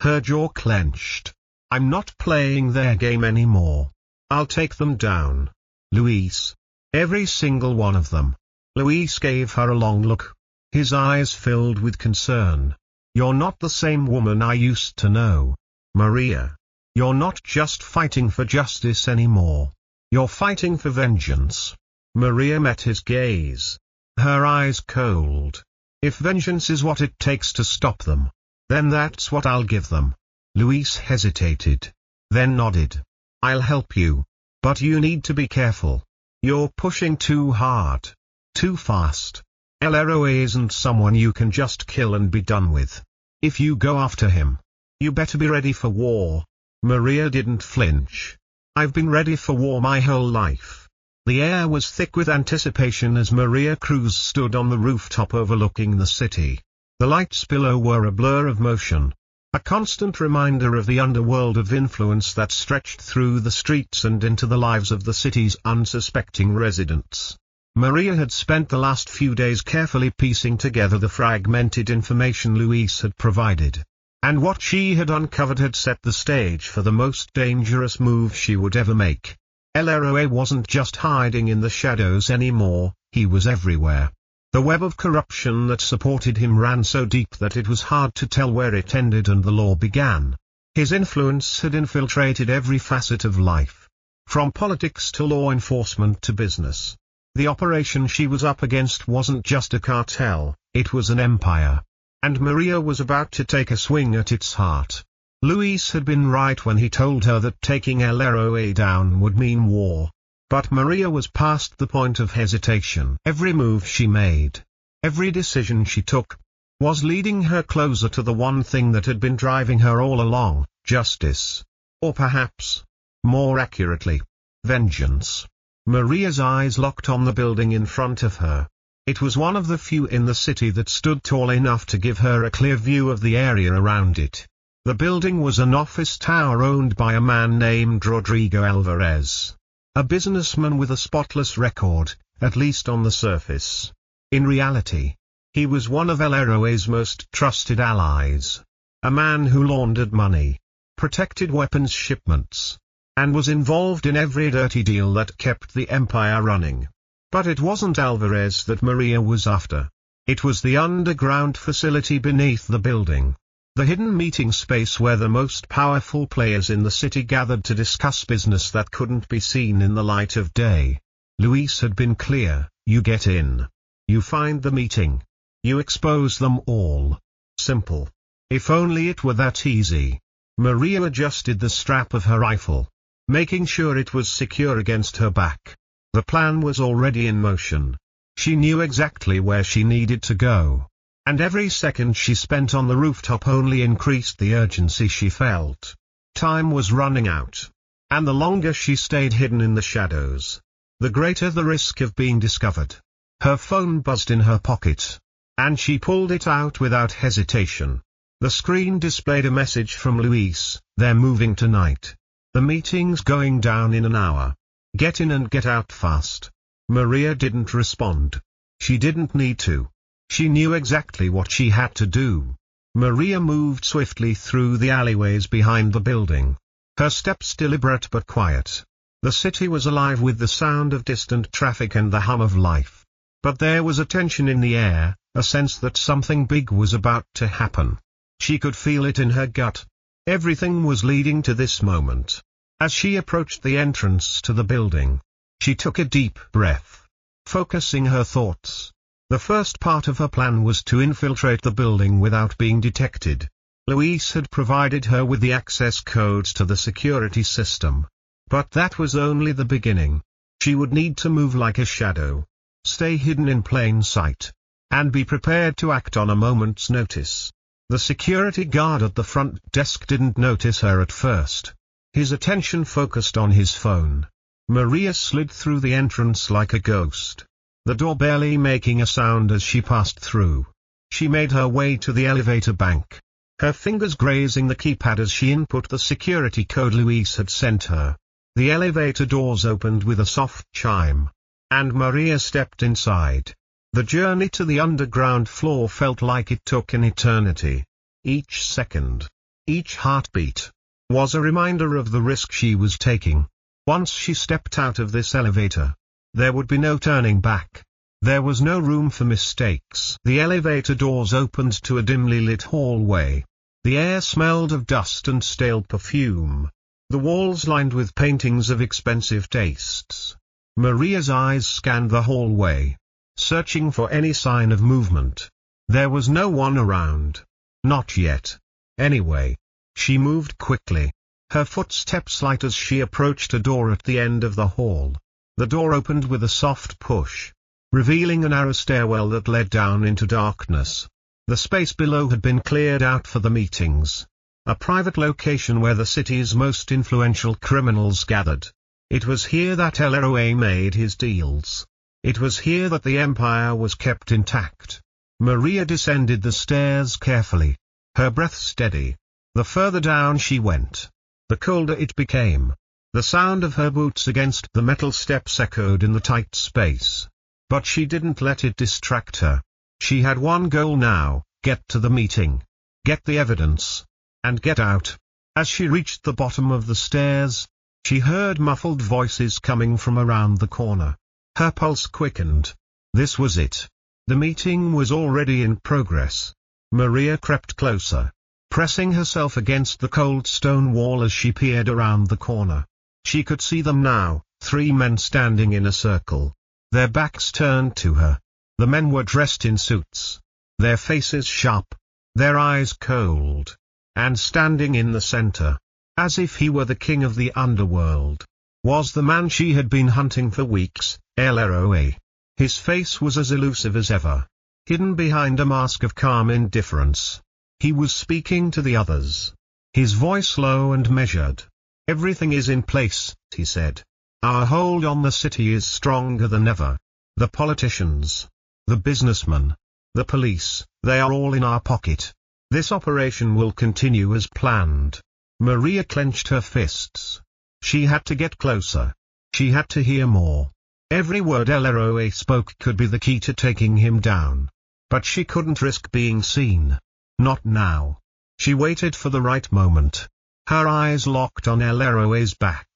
Her jaw clenched. "I'm not playing their game anymore. I'll take them down, Luis. Every single one of them." Luis gave her a long look, his eyes filled with concern. "You're not the same woman I used to know, Maria. You're not just fighting for justice anymore. You're fighting for vengeance." Maria met his gaze, her eyes cold. "If vengeance is what it takes to stop them, then that's what I'll give them." Luis hesitated, then nodded. "I'll help you, but you need to be careful. You're pushing too hard. too fast. El Héroe isn't someone you can just kill and be done with. If you go after him, you better be ready for war. Maria didn't flinch. I've been ready for war my whole life. The air was thick with anticipation as Maria Cruz stood on the rooftop overlooking the city. The lights below were a blur of motion, a constant reminder of the underworld of influence that stretched through the streets and into the lives of the city's unsuspecting residents. Maria had spent the last few days carefully piecing together the fragmented information Luis had provided. And what she had uncovered had set the stage for the most dangerous move she would ever make. El Héroe wasn't just hiding in the shadows anymore, he was everywhere. The web of corruption that supported him ran so deep that it was hard to tell where it ended and the law began. His influence had infiltrated every facet of life, from politics to law enforcement to business. The operation she was up against wasn't just a cartel, it was an empire. And Maria was about to take a swing at its heart. Luis had been right when he told her that taking El Héroe down would mean war. But Maria was past the point of hesitation. Every move she made, every decision she took, was leading her closer to the one thing that had been driving her all along, justice. Or perhaps, more accurately, vengeance. Maria's eyes locked on the building in front of her. It was one of the few in the city that stood tall enough to give her a clear view of the area around it. The building was an office tower owned by a man named Rodrigo Alvarez. A businessman with a spotless record, at least on the surface. In reality, he was one of El Héroe's most trusted allies. A man who laundered money, protected weapons shipments, and was involved in every dirty deal that kept the empire running. But it wasn't Alvarez that Maria was after. It was the underground facility beneath the building. The hidden meeting space where the most powerful players in the city gathered to discuss business that couldn't be seen in the light of day. Luis had been clear, you get in. You find the meeting. You expose them all. Simple. If only it were that easy. Maria adjusted the strap of her rifle, making sure it was secure against her back. The plan was already in motion. She knew exactly where she needed to go. And every second she spent on the rooftop only increased the urgency she felt. Time was running out. And the longer she stayed hidden in the shadows, the greater the risk of being discovered. Her phone buzzed in her pocket, and she pulled it out without hesitation. The screen displayed a message from Luis, "They're moving tonight. The meeting's going down in an hour. Get in and get out fast." Maria didn't respond. She didn't need to. She knew exactly what she had to do. Maria moved swiftly through the alleyways behind the building, her steps deliberate but quiet. The city was alive with the sound of distant traffic and the hum of life. But there was a tension in the air, a sense that something big was about to happen. She could feel it in her gut. Everything was leading to this moment. As she approached the entrance to the building, she took a deep breath, focusing her thoughts. The first part of her plan was to infiltrate the building without being detected. Luis had provided her with the access codes to the security system. But that was only the beginning. She would need to move like a shadow, stay hidden in plain sight, and be prepared to act on a moment's notice. The security guard at the front desk didn't notice her at first. His attention focused on his phone. Maria slid through the entrance like a ghost, the door barely making a sound as she passed through. She made her way to the elevator bank, her fingers grazing the keypad as she input the security code Luis had sent her. The elevator doors opened with a soft chime, and Maria stepped inside. The journey to the underground floor felt like it took an eternity. Each second, each heartbeat, was a reminder of the risk she was taking. Once she stepped out of this elevator, there would be no turning back. There was no room for mistakes. The elevator doors opened to a dimly lit hallway. The air smelled of dust and stale perfume. The walls lined with paintings of expensive tastes. Maria's eyes scanned the hallway, searching for any sign of movement. There was no one around. Not yet. Anyway, she moved quickly, her footsteps light as she approached a door at the end of the hall. The door opened with a soft push, revealing a narrow stairwell that led down into darkness. The space below had been cleared out for the meetings. A private location where the city's most influential criminals gathered. It was here that Leroy made his deals. It was here that the empire was kept intact. Maria descended the stairs carefully, her breath steady. The further down she went, the colder it became. The sound of her boots against the metal steps echoed in the tight space. But she didn't let it distract her. She had one goal now: get to the meeting, get the evidence, and get out. As she reached the bottom of the stairs, she heard muffled voices coming from around the corner. Her pulse quickened. This was it. The meeting was already in progress. Maria crept closer, pressing herself against the cold stone wall as she peered around the corner. She could see them now, 3 men standing in a circle, their backs turned to her. The men were dressed in suits, their faces sharp, their eyes cold, and standing in the center, as if he were the king of the underworld, was the man she had been hunting for weeks, Leroy. His face was as elusive as ever, hidden behind a mask of calm indifference. He was speaking to the others, his voice low and measured. "Everything is in place," he said. "Our hold on the city is stronger than ever. The politicians, the businessmen, the police, they are all in our pocket. This operation will continue as planned." Maria clenched her fists. She had to get closer. She had to hear more. Every word Leroy spoke could be the key to taking him down. But she couldn't risk being seen. Not now. She waited for the right moment. Her eyes locked on Leroy's back,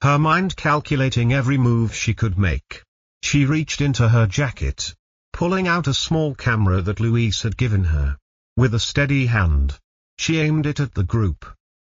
her mind calculating every move she could make. She reached into her jacket, pulling out a small camera that Luis had given her. With a steady hand, she aimed it at the group,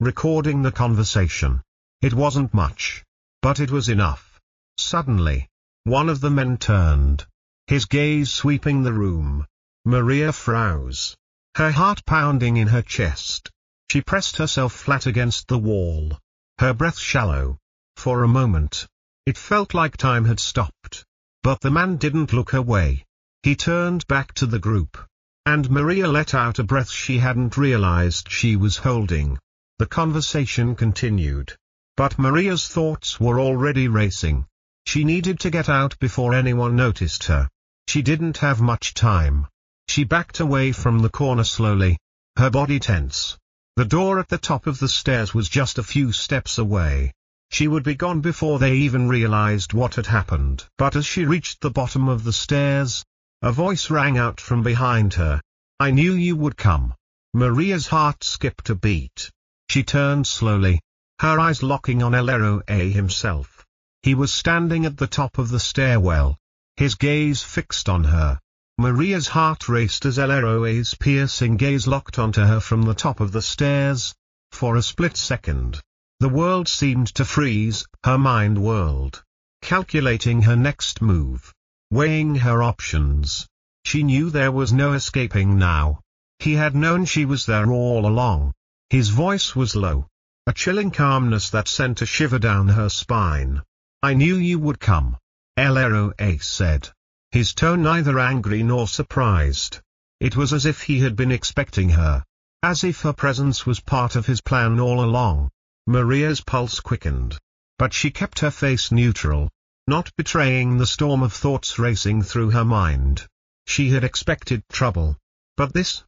recording the conversation. It wasn't much, but it was enough. Suddenly, one of the men turned, his gaze sweeping the room. Maria froze, her heart pounding in her chest. She pressed herself flat against the wall, her breath shallow. For a moment, it felt like time had stopped. But the man didn't look her way. He turned back to the group, and Maria let out a breath she hadn't realized she was holding. The conversation continued, but Maria's thoughts were already racing. She needed to get out before anyone noticed her. She didn't have much time. She backed away from the corner slowly, her body tense. The door at the top of the stairs was just a few steps away. She would be gone before they even realized what had happened. But as she reached the bottom of the stairs, a voice rang out from behind her. "I knew you would come." Maria's heart skipped a beat. She turned slowly, her eyes locking on Leroy himself. He was standing at the top of the stairwell, his gaze fixed on her. Maria's heart raced as Leroy's piercing gaze locked onto her from the top of the stairs. For a split second, the world seemed to freeze, her mind whirled, calculating her next move, weighing her options. She knew there was no escaping now. He had known she was there all along. His voice was low, a chilling calmness that sent a shiver down her spine. "I knew you would come," Leroy said, his tone neither angry nor surprised. It was as if he had been expecting her, as if her presence was part of his plan all along. Maria's pulse quickened, but she kept her face neutral, not betraying the storm of thoughts racing through her mind. She had expected trouble, but this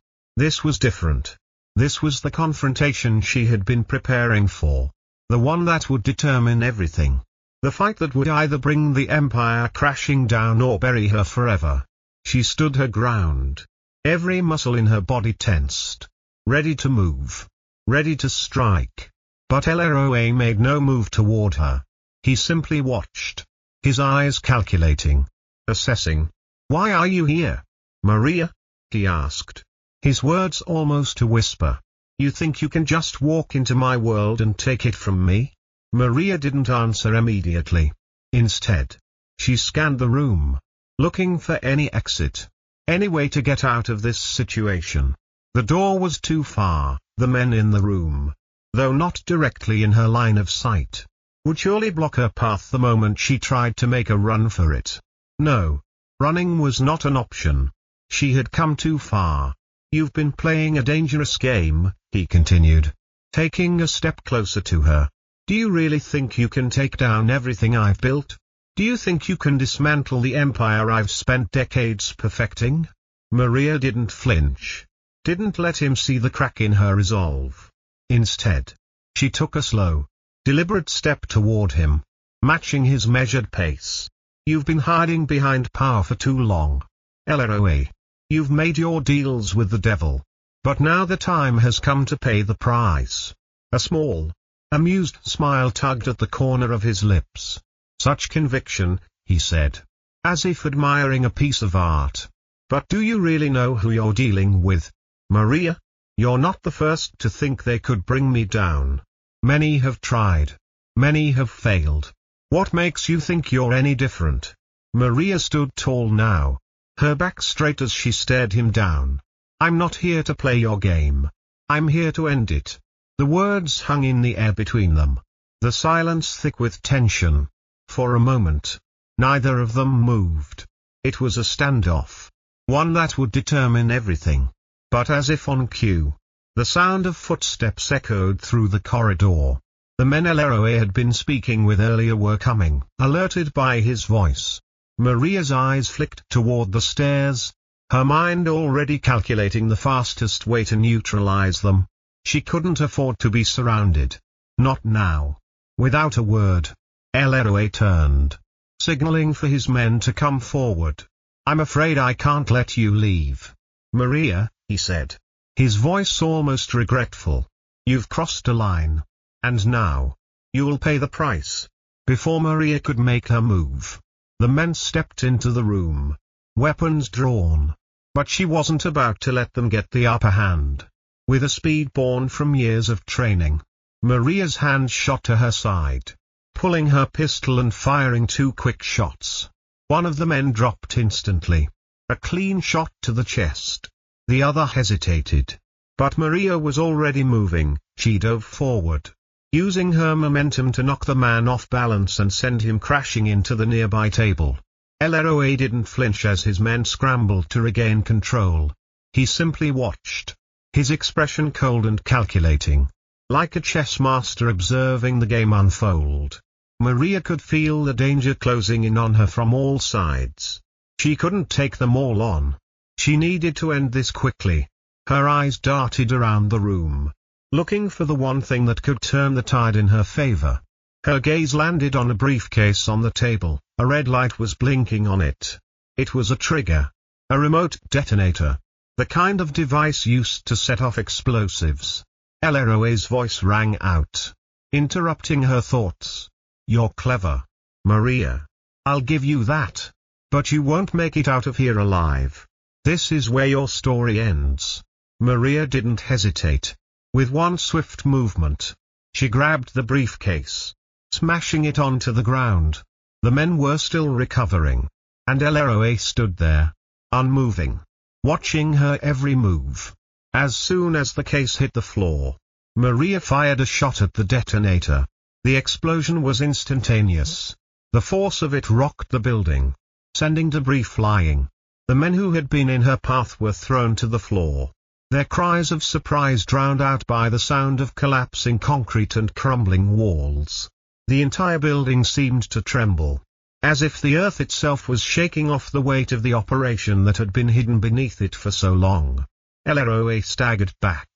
was different. This was the confrontation she had been preparing for, the one that would determine everything. The fight that would either bring the empire crashing down or bury her forever. She stood her ground, every muscle in her body tensed, ready to move, ready to strike. But Leroy made no move toward her. He simply watched, his eyes calculating, assessing. "Why are you here, Maria?" he asked, his words almost a whisper. "You think you can just walk into my world and take it from me?" Maria didn't answer immediately. Instead, she scanned the room, looking for any exit, any way to get out of this situation. The door was too far. The men in the room, though not directly in her line of sight, would surely block her path the moment she tried to make a run for it. No. Running was not an option. She had come too far. "You've been playing a dangerous game," he continued, taking a step closer to her. "Do you really think you can take down everything I've built? Do you think you can dismantle the empire I've spent decades perfecting?" Maria didn't flinch. Didn't let him see the crack in her resolve. Instead, she took a slow, deliberate step toward him, matching his measured pace. "You've been hiding behind power for too long, Leroy. You've made your deals with the devil. But now the time has come to pay the price." A small, amused smile tugged at the corner of his lips. "Such conviction," he said, as if admiring a piece of art. "But do you really know who you're dealing with, Maria? You're not the first to think they could bring me down. Many have tried. Many have failed. What makes you think you're any different?" Maria stood tall now, her back straight as she stared him down. "I'm not here to play your game. I'm here to end it." The words hung in the air between them, the silence thick with tension. For a moment, neither of them moved. It was a standoff, one that would determine everything. But as if on cue, the sound of footsteps echoed through the corridor. The men Leroy had been speaking with earlier were coming. Alerted by his voice, Maria's eyes flicked toward the stairs, her mind already calculating the fastest way to neutralize them. She couldn't afford to be surrounded. Not now. Without a word, Leroy turned, signaling for his men to come forward. "I'm afraid I can't let you leave, Maria," he said, his voice almost regretful. "You've crossed a line. And now, you'll pay the price." Before Maria could make her move, the men stepped into the room, weapons drawn. But she wasn't about to let them get the upper hand. With a speed born from years of training, Maria's hand shot to her side, pulling her pistol and firing 2 quick shots. One of the men dropped instantly, a clean shot to the chest. The other hesitated. But Maria was already moving. She dove forward, using her momentum to knock the man off balance and send him crashing into the nearby table. Leroy didn't flinch as his men scrambled to regain control. He simply watched, his expression cold and calculating, like a chess master observing the game unfold. Maria could feel the danger closing in on her from all sides. She couldn't take them all on. She needed to end this quickly. Her eyes darted around the room, looking for the one thing that could turn the tide in her favor. Her gaze landed on a briefcase on the table. A red light was blinking on it. It was a trigger, a remote detonator, the kind of device used to set off explosives. Leroy's voice rang out, interrupting her thoughts. "You're clever, Maria. I'll give you that. But you won't make it out of here alive. This is where your story ends." Maria didn't hesitate. With one swift movement, she grabbed the briefcase, smashing it onto the ground. The men were still recovering, and Leroy stood there, unmoving, watching her every move. As soon as the case hit the floor, Maria fired a shot at the detonator. The explosion was instantaneous. The force of it rocked the building, sending debris flying. The men who had been in her path were thrown to the floor, their cries of surprise drowned out by the sound of collapsing concrete and crumbling walls. The entire building seemed to tremble, as if the earth itself was shaking off the weight of the operation that had been hidden beneath it for so long. Leroy staggered back,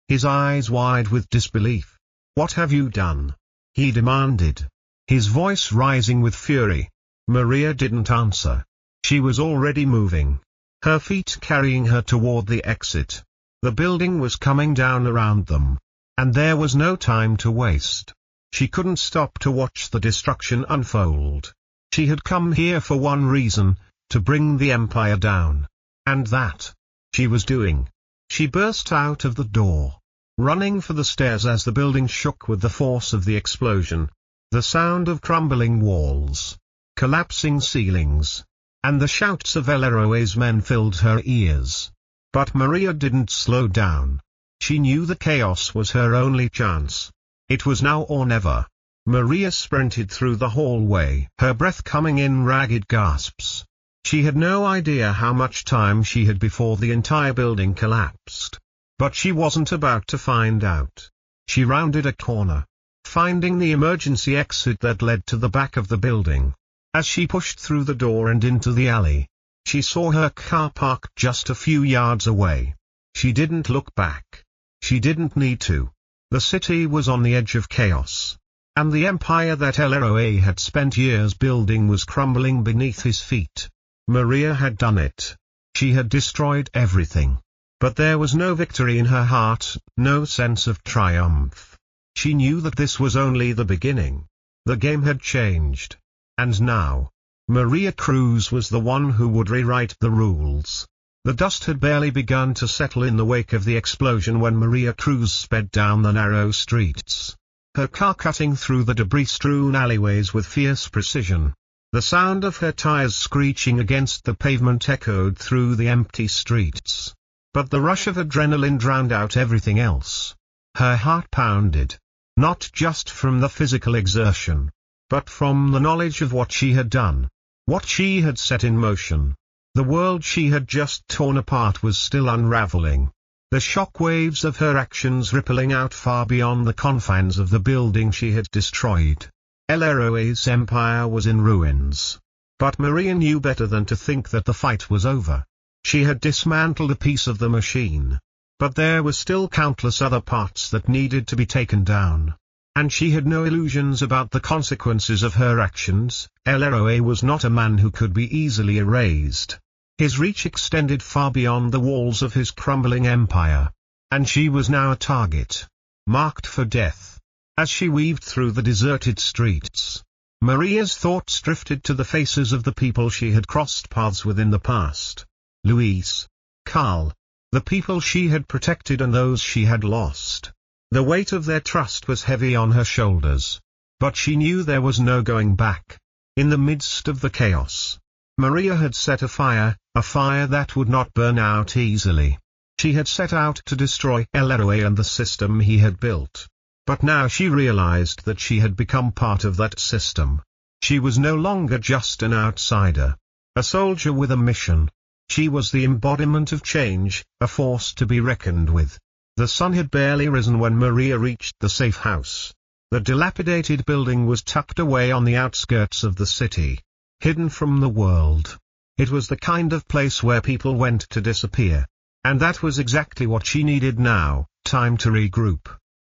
his eyes wide with disbelief. "What have you done?" he demanded, his voice rising with fury. Maria didn't answer. She was already moving, her feet carrying her toward the exit. The building was coming down around them, and there was no time to waste. She couldn't stop to watch the destruction unfold. She had come here for one reason, to bring the empire down. And that, she was doing. She burst out of the door, running for the stairs as the building shook with the force of the explosion. The sound of crumbling walls, collapsing ceilings, and the shouts of Leroy's men filled her ears. But Maria didn't slow down. She knew the chaos was her only chance. It was now or never. Maria sprinted through the hallway, her breath coming in ragged gasps. She had no idea how much time she had before the entire building collapsed. But she wasn't about to find out. She rounded a corner, finding the emergency exit that led to the back of the building. As she pushed through the door and into the alley, she saw her car parked just a few yards away. She didn't look back. She didn't need to. The city was on the edge of chaos, and the empire that Leroy had spent years building was crumbling beneath his feet. Maria had done it. She had destroyed everything. But there was no victory in her heart, no sense of triumph. She knew that this was only the beginning. The game had changed. And now, Maria Cruz was the one who would rewrite the rules. The dust had barely begun to settle in the wake of the explosion when Maria Cruz sped down the narrow streets, her car cutting through the debris-strewn alleyways with fierce precision. The sound of her tires screeching against the pavement echoed through the empty streets. But the rush of adrenaline drowned out everything else. Her heart pounded, not just from the physical exertion, but from the knowledge of what she had done, what she had set in motion. The world she had just torn apart was still unraveling, the shock waves of her actions rippling out far beyond the confines of the building she had destroyed. Leroy's empire was in ruins. But Maria knew better than to think that the fight was over. She had dismantled a piece of the machine. But there were still countless other parts that needed to be taken down. And she had no illusions about the consequences of her actions. Leroy was not a man who could be easily erased. His reach extended far beyond the walls of his crumbling empire. And she was now a target, marked for death. As she weaved through the deserted streets, Maria's thoughts drifted to the faces of the people she had crossed paths with in the past. Luis, Carl, the people she had protected and those she had lost. The weight of their trust was heavy on her shoulders. But she knew there was no going back. In the midst of the chaos, Maria had set a fire that would not burn out easily. She had set out to destroy Leroy and the system he had built. But now she realized that she had become part of that system. She was no longer just an outsider, a soldier with a mission. She was the embodiment of change, a force to be reckoned with. The sun had barely risen when Maria reached the safe house. The dilapidated building was tucked away on the outskirts of the city, hidden from the world. It was the kind of place where people went to disappear. And that was exactly what she needed now, time to regroup,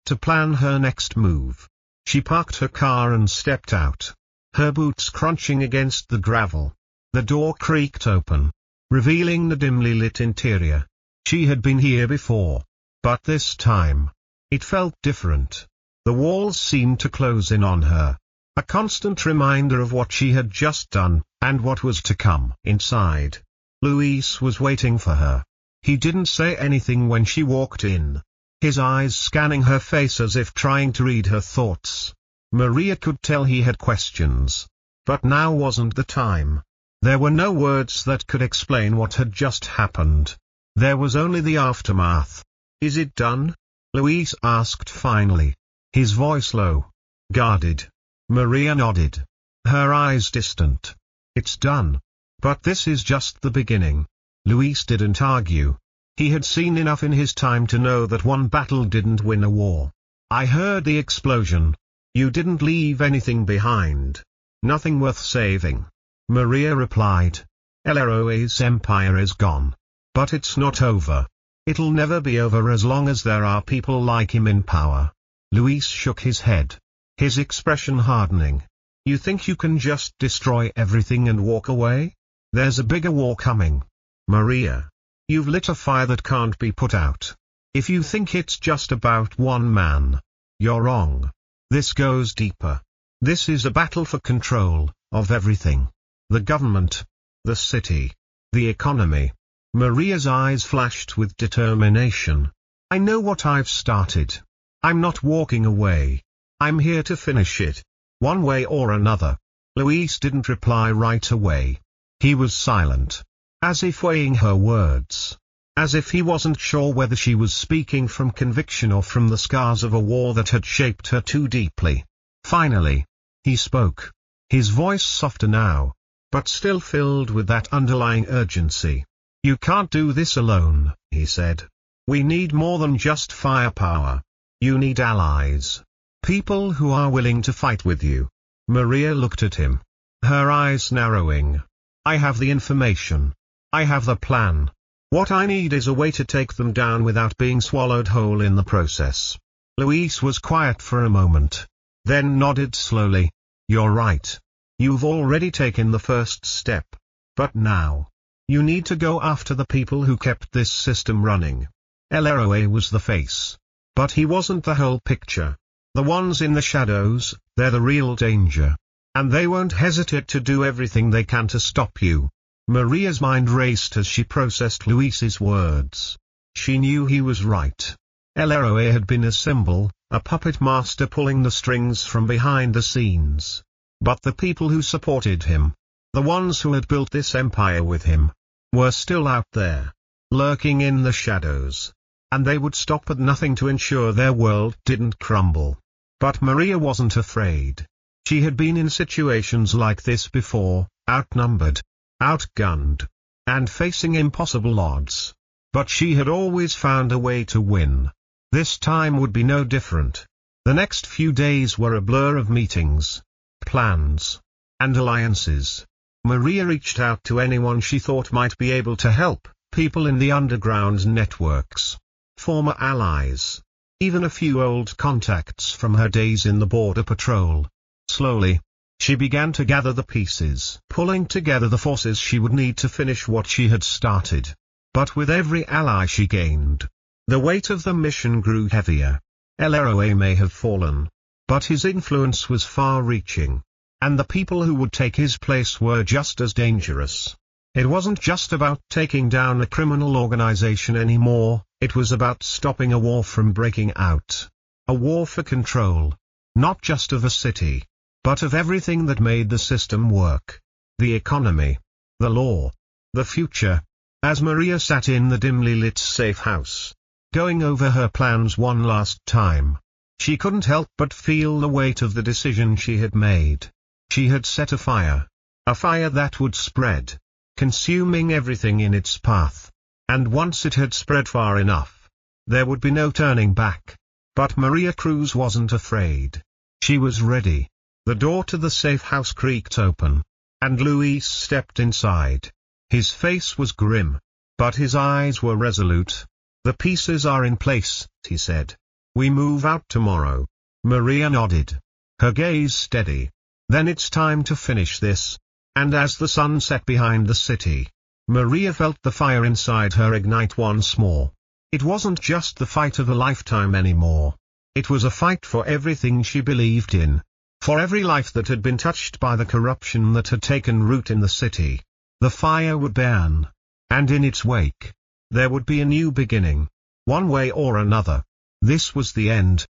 to plan her next move. She parked her car and stepped out, her boots crunching against the gravel. The door creaked open, revealing the dimly lit interior. She had been here before, but this time, it felt different. The walls seemed to close in on her, a constant reminder of what she had just done, and what was to come. Inside, Luis was waiting for her. He didn't say anything when she walked in, his eyes scanning her face as if trying to read her thoughts. Maria could tell he had questions. But now wasn't the time. There were no words that could explain what had just happened. There was only the aftermath. "Is it done?" Luis asked finally, his voice low, guarded. Maria nodded, her eyes distant. "It's done. But this is just the beginning." Luis didn't argue. He had seen enough in his time to know that one battle didn't win a war. "I heard the explosion. You didn't leave anything behind. Nothing worth saving." Maria replied. "Leroy's empire is gone. But it's not over. It'll never be over as long as there are people like him in power." Luis shook his head, his expression hardening. "You think you can just destroy everything and walk away? There's a bigger war coming. Maria, you've lit a fire that can't be put out. If you think it's just about one man, you're wrong. This goes deeper. This is a battle for control of everything. The government, the city, the economy." Maria's eyes flashed with determination. "I know what I've started. I'm not walking away. I'm here to finish it, one way or another." Luis didn't reply right away. He was silent, as if weighing her words, as if he wasn't sure whether she was speaking from conviction or from the scars of a war that had shaped her too deeply. Finally, he spoke, his voice softer now. but still filled with that underlying urgency. "You can't do this alone," he said. "We need more than just firepower. You need allies. People who are willing to fight with you." Maria looked at him, her eyes narrowing. "I have the information. I have the plan. What I need is a way to take them down without being swallowed whole in the process." Luis was quiet for a moment, then nodded slowly. "You're right. You've already taken the first step. But now, you need to go after the people who kept this system running." El Héroe was the face. But he wasn't the whole picture. The ones in the shadows, they're the real danger. And they won't hesitate to do everything they can to stop you. Maria's mind raced as she processed Luis's words. She knew he was right. El Héroe had been a symbol, a puppet master pulling the strings from behind the scenes. But the people who supported him, the ones who had built this empire with him, were still out there, lurking in the shadows. And they would stop at nothing to ensure their world didn't crumble. But Maria wasn't afraid. She had been in situations like this before, outnumbered, outgunned, and facing impossible odds. But she had always found a way to win. This time would be no different. The next few days were a blur of meetings, plans, and alliances. Maria reached out to anyone she thought might be able to help, people in the underground networks, former allies, even a few old contacts from her days in the border patrol. Slowly, she began to gather the pieces, pulling together the forces she would need to finish what she had started. But with every ally she gained, the weight of the mission grew heavier. El Héroe may have fallen, but his influence was far-reaching, and the people who would take his place were just as dangerous. It wasn't just about taking down a criminal organization anymore, it was about stopping a war from breaking out. A war for control, not just of a city, but of everything that made the system work. The economy, the law, the future. As Maria sat in the dimly lit safe house, going over her plans one last time, she couldn't help but feel the weight of the decision she had made. She had set a fire that would spread, consuming everything in its path. And once it had spread far enough, there would be no turning back. But Maria Cruz wasn't afraid. She was ready. The door to the safe house creaked open, and Luis stepped inside. His face was grim, but his eyes were resolute. "The pieces are in place," he said. "We move out tomorrow." Maria nodded, her gaze steady. "Then it's time to finish this." And as the sun set behind the city, Maria felt the fire inside her ignite once more. It wasn't just the fight of a lifetime anymore. It was a fight for everything she believed in. For every life that had been touched by the corruption that had taken root in the city. The fire would burn, and in its wake, there would be a new beginning, one way or another. This was the end,